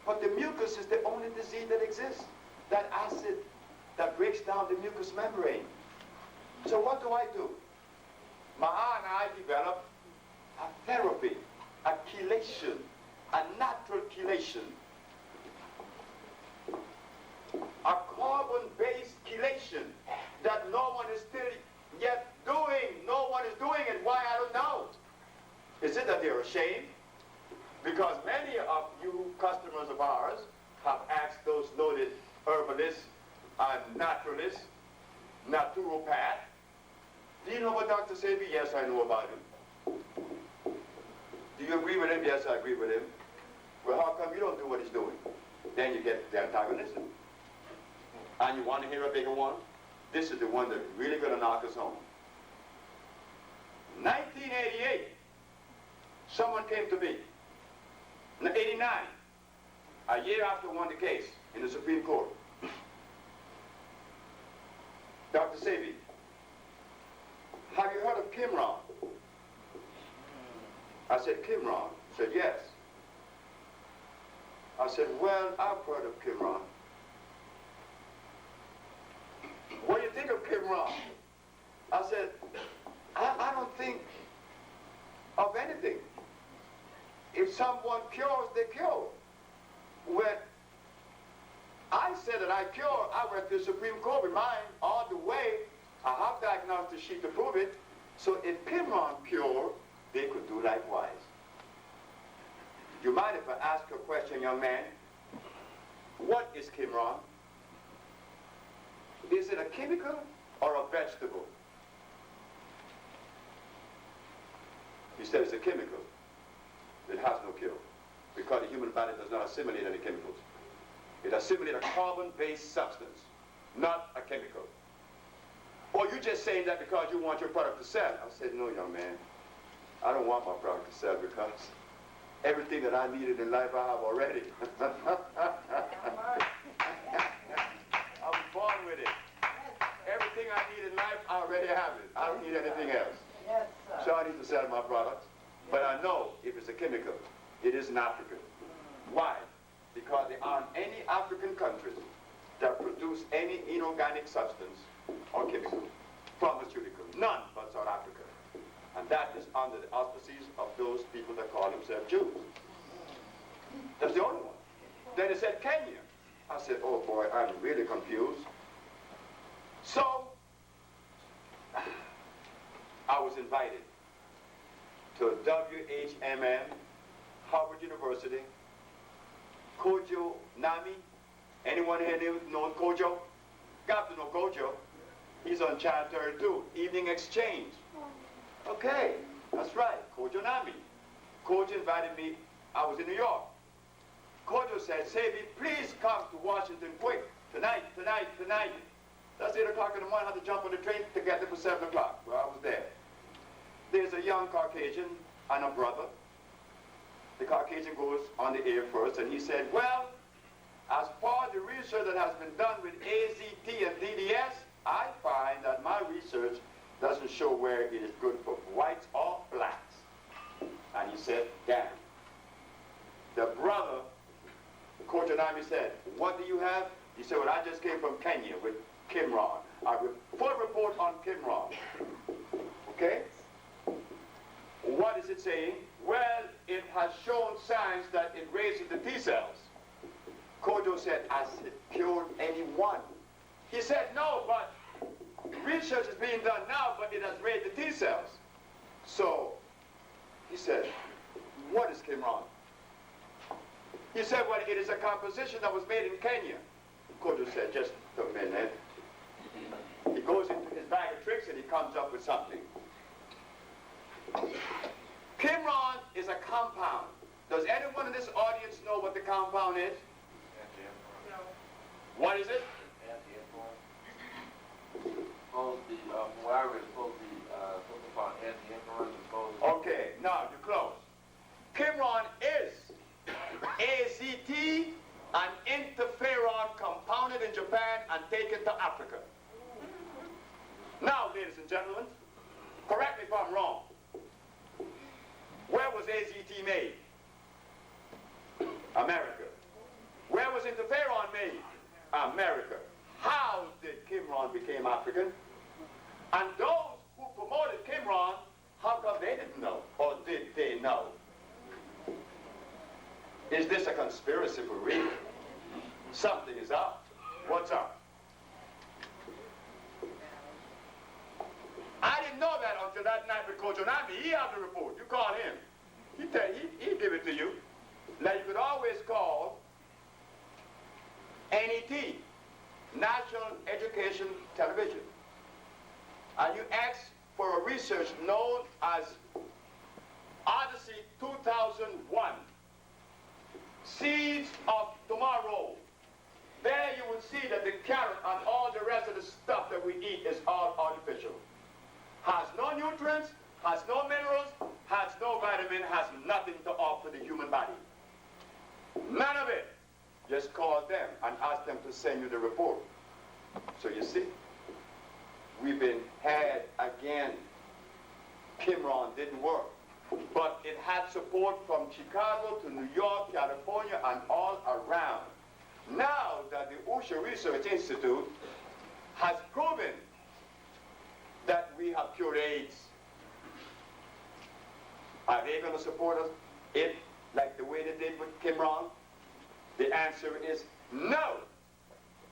But the mucus is the only disease that exists. That acid that breaks down the mucous membrane. So what do? My aunt and I developed a therapy, a chelation, a natural chelation. A carbon-based chelation that no one is still yet doing. No one is doing it. Why? I don't know. Is it that they're ashamed? Because many of you customers of ours have asked those noted herbalists and naturalists, naturopath, do you know about Dr. Sebi? Yes, I know about him. Do you agree with him? Yes, I agree with him. Well, how come you don't do what he's doing? Then you get the antagonism. And you want to hear a bigger one? This is the one that's really going to knock us home. 1988, someone came to me. In 89, a year after I won the case in the Supreme Court. Dr. Sebi, have you heard of Qimron? I said, Qimron? He said, yes. I said, well, I've heard of Qimron. What do you think of Qimron? someone cures, they cure. When I said that I cure, I went to the Supreme Court with mine all the way. I have diagnostic sheet to prove it. So if Qumran cured, they could do likewise. You mind if I ask you a question, young man? What is Qumran? Is it a chemical or a vegetable? He said it's a chemical. It has no cure because the human body does not assimilate any chemicals. It assimilates a carbon-based substance, not a chemical. Or you just saying that because you want your product to sell. I said, no, young man. I don't want my product to sell because everything that I needed in life I have already. I was born with it. Everything I need in life, I already have it. I don't need anything else. Yes, sir. So I need to sell my products. But I know if it's a chemical, it isn't African. Why? Because there aren't any African countries that produce any inorganic substance or chemical, pharmaceutical. None but South Africa. And that is under the auspices of those people that call themselves Jews. That's the only one. Then it said Kenya. I said, oh boy, I'm really confused. So, I was invited to WHMM, Harvard University, Kojo Nami. Anyone here know Kojo? Got to know Kojo. He's on Channel 32, Evening Exchange. Okay, that's right, Kojo Nami. Kojo invited me, I was in New York. Kojo said, Sebi, please come to Washington quick, tonight. That's 8 o'clock in the morning, I had to jump on the train to get there for 7 o'clock. Well, I was there. There's a young Caucasian and a brother. The Caucasian goes on the air first, and he said, well, as far as the research that has been done with AZT and DDS, I find that my research doesn't show where it is good for whites or blacks. And he said, damn. The brother, Kojanami, said, what do you have? He said, well, I just came from Kenya with Qumran. I have a full report on Qumran. Okay? What is it saying? Well, it has shown signs that it raises the T cells. Kojo said, has it cured anyone? He said, no, but research is being done now, but it has raised the T cells. So, he said, what is Qumran? He said, well, it is a composition that was made in Kenya. Kojo said, just a minute. He goes into his bag of tricks and he comes up with something. Qumran is a compound. Does anyone in this audience know what the compound is? No. What is it? Okay, now you're close. Qumran is AZT, an interferon compounded in Japan and taken to Africa. Now, ladies and gentlemen, correct me if I'm wrong. Where was AZT made? America. Where was interferon made? America. How did Qumran become African? And those who promoted Qumran, how come they didn't know? Or did they know? Is this a conspiracy for real? Something is up. What's up? I didn't know that until that night with Kojonami. He had the report. You call him. He'd give it to you. Now you could always call NET, National Education Television. And you ask for a research known as Odyssey 2001, Seeds of Tomorrow. There you will see that the carrot and all the rest of the stuff that we eat is all artificial. Has no nutrients, has no minerals, has no vitamin, has nothing to offer the human body. None of it. Just call them and ask them to send you the report. So you see, we've been had again. Qumran didn't work. But it had support from Chicago to New York, California, and all around. Now that the Ocean Research Institute has proven that we have cured AIDS, are they going to support us? If like the way they did with Kim Wrong? The answer is no.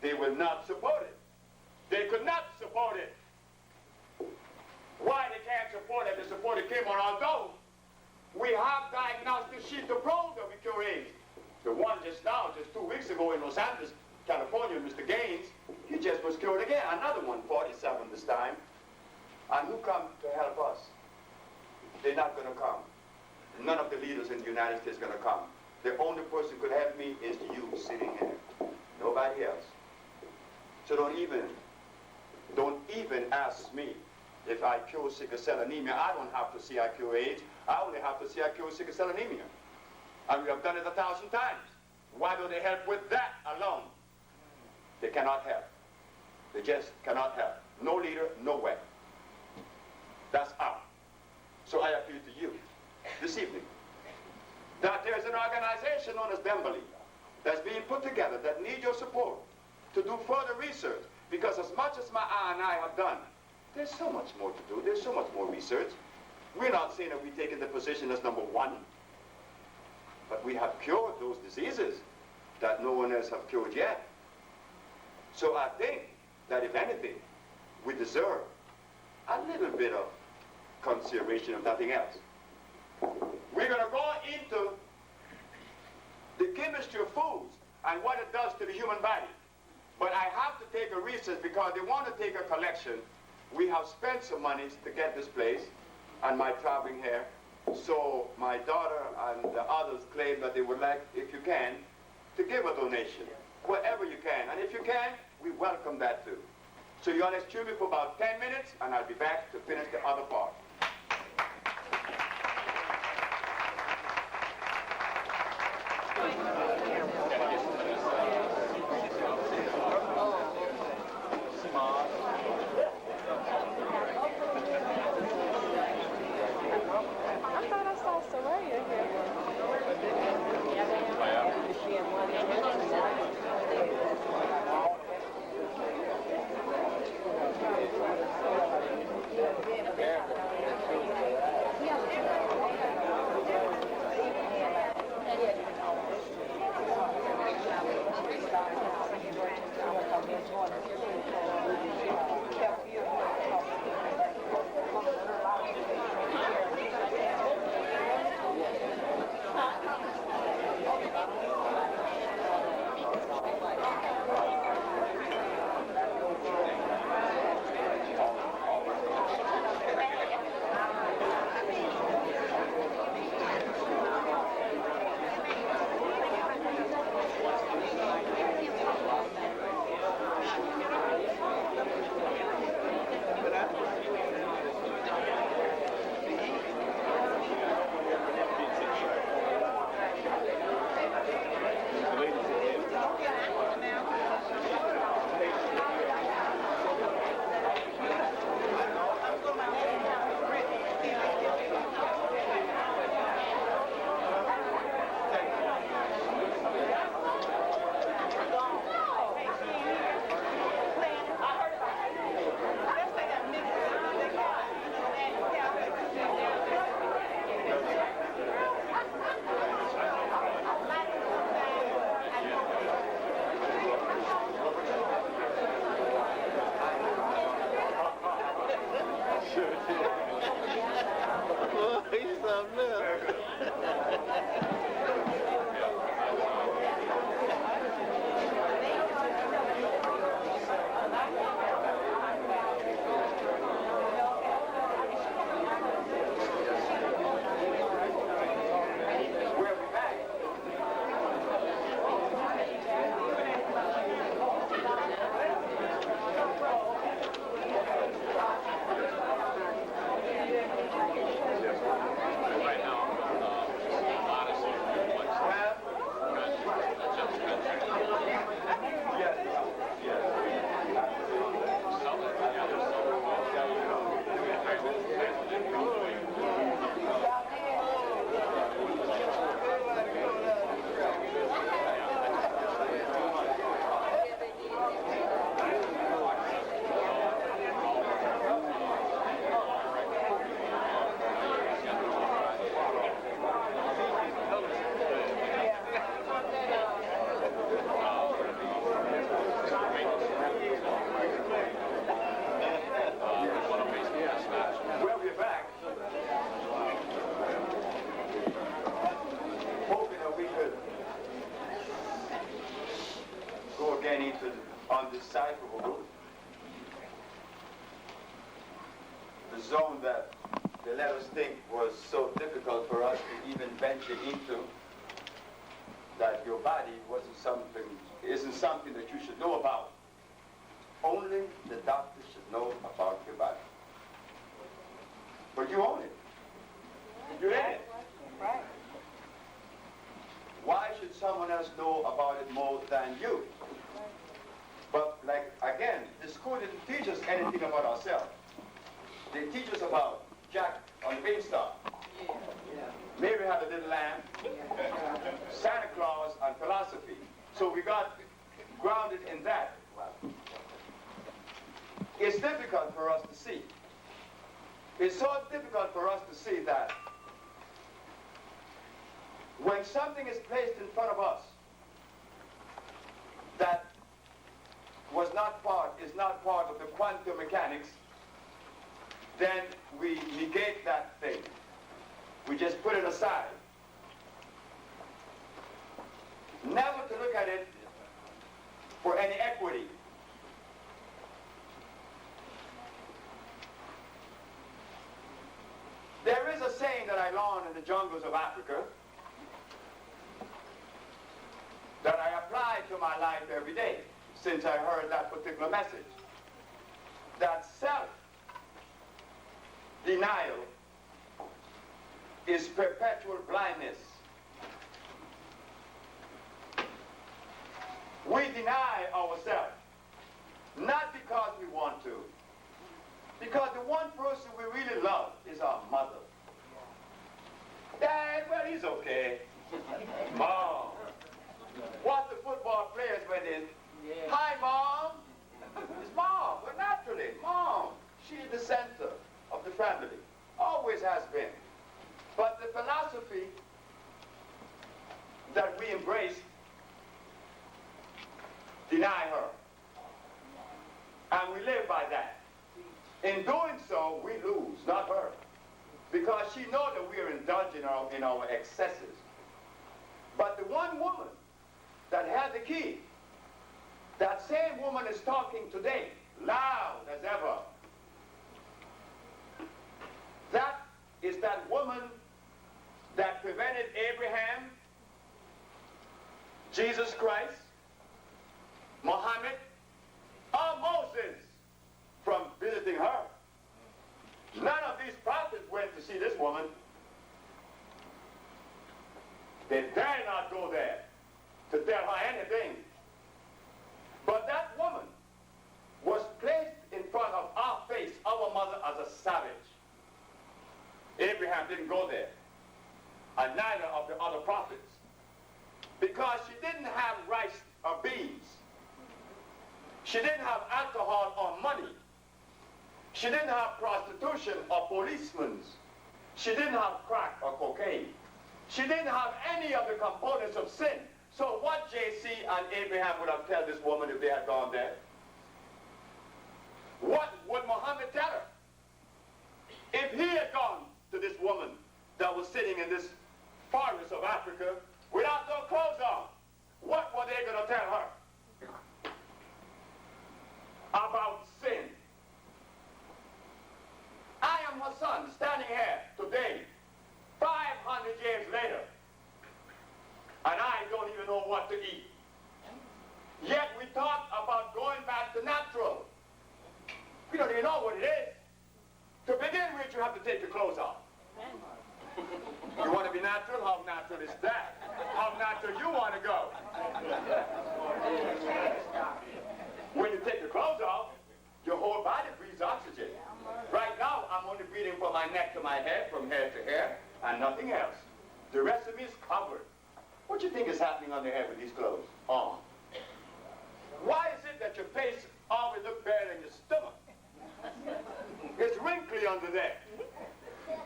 They will not support it. They could not support it. Why they can't support it? They supported Kim Wrong, although we have diagnostic sheet to prove that we cure AIDS. The one just 2 weeks ago in Los Angeles, California, Mr. Gaines, he just was cured again. Another one, 47 this time. And who come to help us? They're not going to come. None of the leaders in the United States are going to come. The only person who could help me is you sitting here. Nobody else. So don't even ask me if I cure sickle cell anemia. I don't have to see I cure AIDS. I only have to see I cure sickle cell anemia. And we have done it 1,000 times. Why don't they help with that alone? They cannot help. They just cannot help. No leader, no way. That's out. So I appeal to you this evening that there's an organization known as Bembali that's being put together that needs your support to do further research, because as much as my aunt and I have done, there's so much more to do. There's so much more research. We're not saying that we've taken the position as number one, but we have cured those diseases that no one else have cured yet. So I think that if anything, we deserve a little bit of consideration of nothing else. We're going to go into the chemistry of foods and what it does to the human body. But I have to take a research because they want to take a collection. We have spent some money to get this place and my traveling here. So my daughter and the others claim that they would like, if you can, to give a donation, wherever you can. And if you can, we welcome that too. So you all excuse me for about 10 minutes and I'll be back to finish the other part. indecipherable, the zone that they let us think was so difficult for us to even venture into, that your body isn't something that you should know about. Only the doctor should know about your body. But you own it. You're in it. Right. Why should someone else know about it more than you? But like, again, the school didn't teach us anything about ourselves. They teach us about Jack on the beanstalk. Mary had a little lamb. Santa Claus and philosophy. So we got grounded in that. It's difficult for us to see. It's so difficult for us to see that when something is placed in front of us that is not part of the quantum mechanics, then we negate that thing. We just put it aside. Never to look at it for any equity. There is a saying that I learned in the jungles of Africa that I apply to my life every day since I heard that particular message. That self-denial is perpetual blindness. We deny ourselves, not because we want to, because the one person we really love is our mother. Dad, well, he's okay. Mom. What the football players went in. Hi, Mom. It's Mom. Well, naturally, Mom. She's the center of the family. Always has been. But the philosophy that we embrace deny her. And we live by that. In doing so, we lose, not her. Because she knows that we are indulging in our excesses. But the one woman that had the key, that same woman is talking today, loud as ever. That is that woman that prevented Abraham, Jesus Christ, Muhammad, or Moses from visiting her. None of these prophets went to see this woman. They dare not go there to tell her anything. But that woman was placed in front of our face, our mother, as a savage. Abraham didn't go there, and neither of the other prophets, because she didn't have rice or beans. She didn't have alcohol or money. She didn't have prostitution or policemen. She didn't have crack or cocaine. She didn't have any of the components of sin. So what J.C. and Abraham would have told this woman if they had gone there? What would Muhammad tell her? If he had gone to this woman that was sitting in this forest of Africa without no clothes on, what were they going to tell her about sin? I am her son standing here today, 500 years later, and I don't even know what to eat. Yet we talk about going back to natural. We don't even know what it is. To begin with, you have to take your clothes off. You want to be natural? How natural is that? How natural you want to go? When you take your clothes off, your whole body breathes oxygen. Right now, I'm only breathing from my neck to my head, from head to hair, and nothing else. The rest of me is covered. What do you think is happening on your head with these clothes on? Why is it that your face always looks better than your stomach? It's wrinkly under there.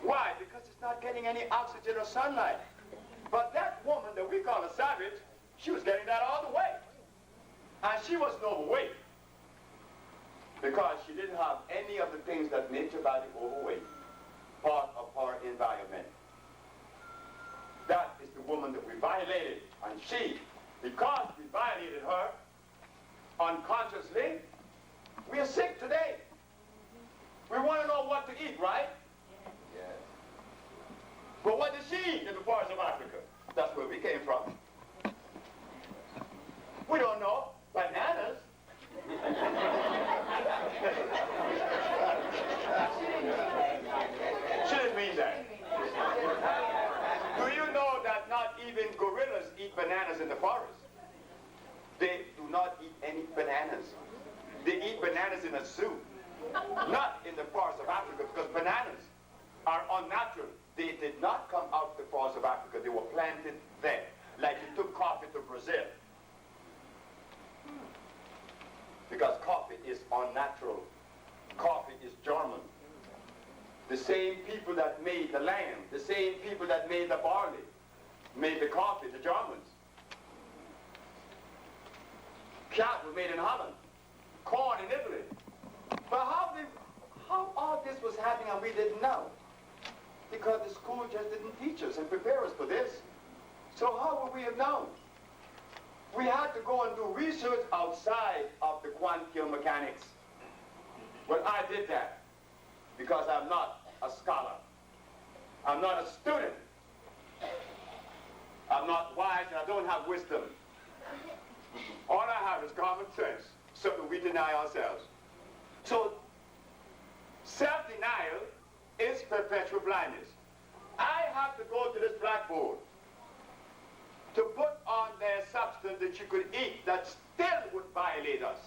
Why? Because it's not getting any oxygen or sunlight. But that woman that we call a savage, she was getting that all the way. And she wasn't overweight. Because she didn't have any of the things that made your body overweight, part of her environment. That is the woman that we violated. And she, because we violated her, unconsciously, we are sick today. We want to know what to eat, right? Yes. But what did she eat in the forests of Africa? That's where we came from. We don't know. Bananas. She didn't mean that. Do you know that not even gorillas eat bananas in the forest? They do not eat any bananas. They eat bananas in a zoo, not in the forest of Africa, because bananas are unnatural. They did not come out of the forest of Africa. They were planted there, like you took coffee to Brazil. Because coffee is unnatural. Coffee is German. The same people that made the lamb, the same people that made the barley, made the coffee, the Germans. Cattle made in Holland. Corn in Italy. But how all this was happening and we didn't know? Because the school just didn't teach us and prepare us for this. So how would we have known? We had to go and do research outside of the quantum mechanics. Well, I did that because I'm not a scholar. I'm not a student. I'm not wise and I don't have wisdom. All I have is common sense, something we deny ourselves. So, self-denial is perpetual blindness. I have to go to this blackboard to put on their substance that you could eat that still would violate us.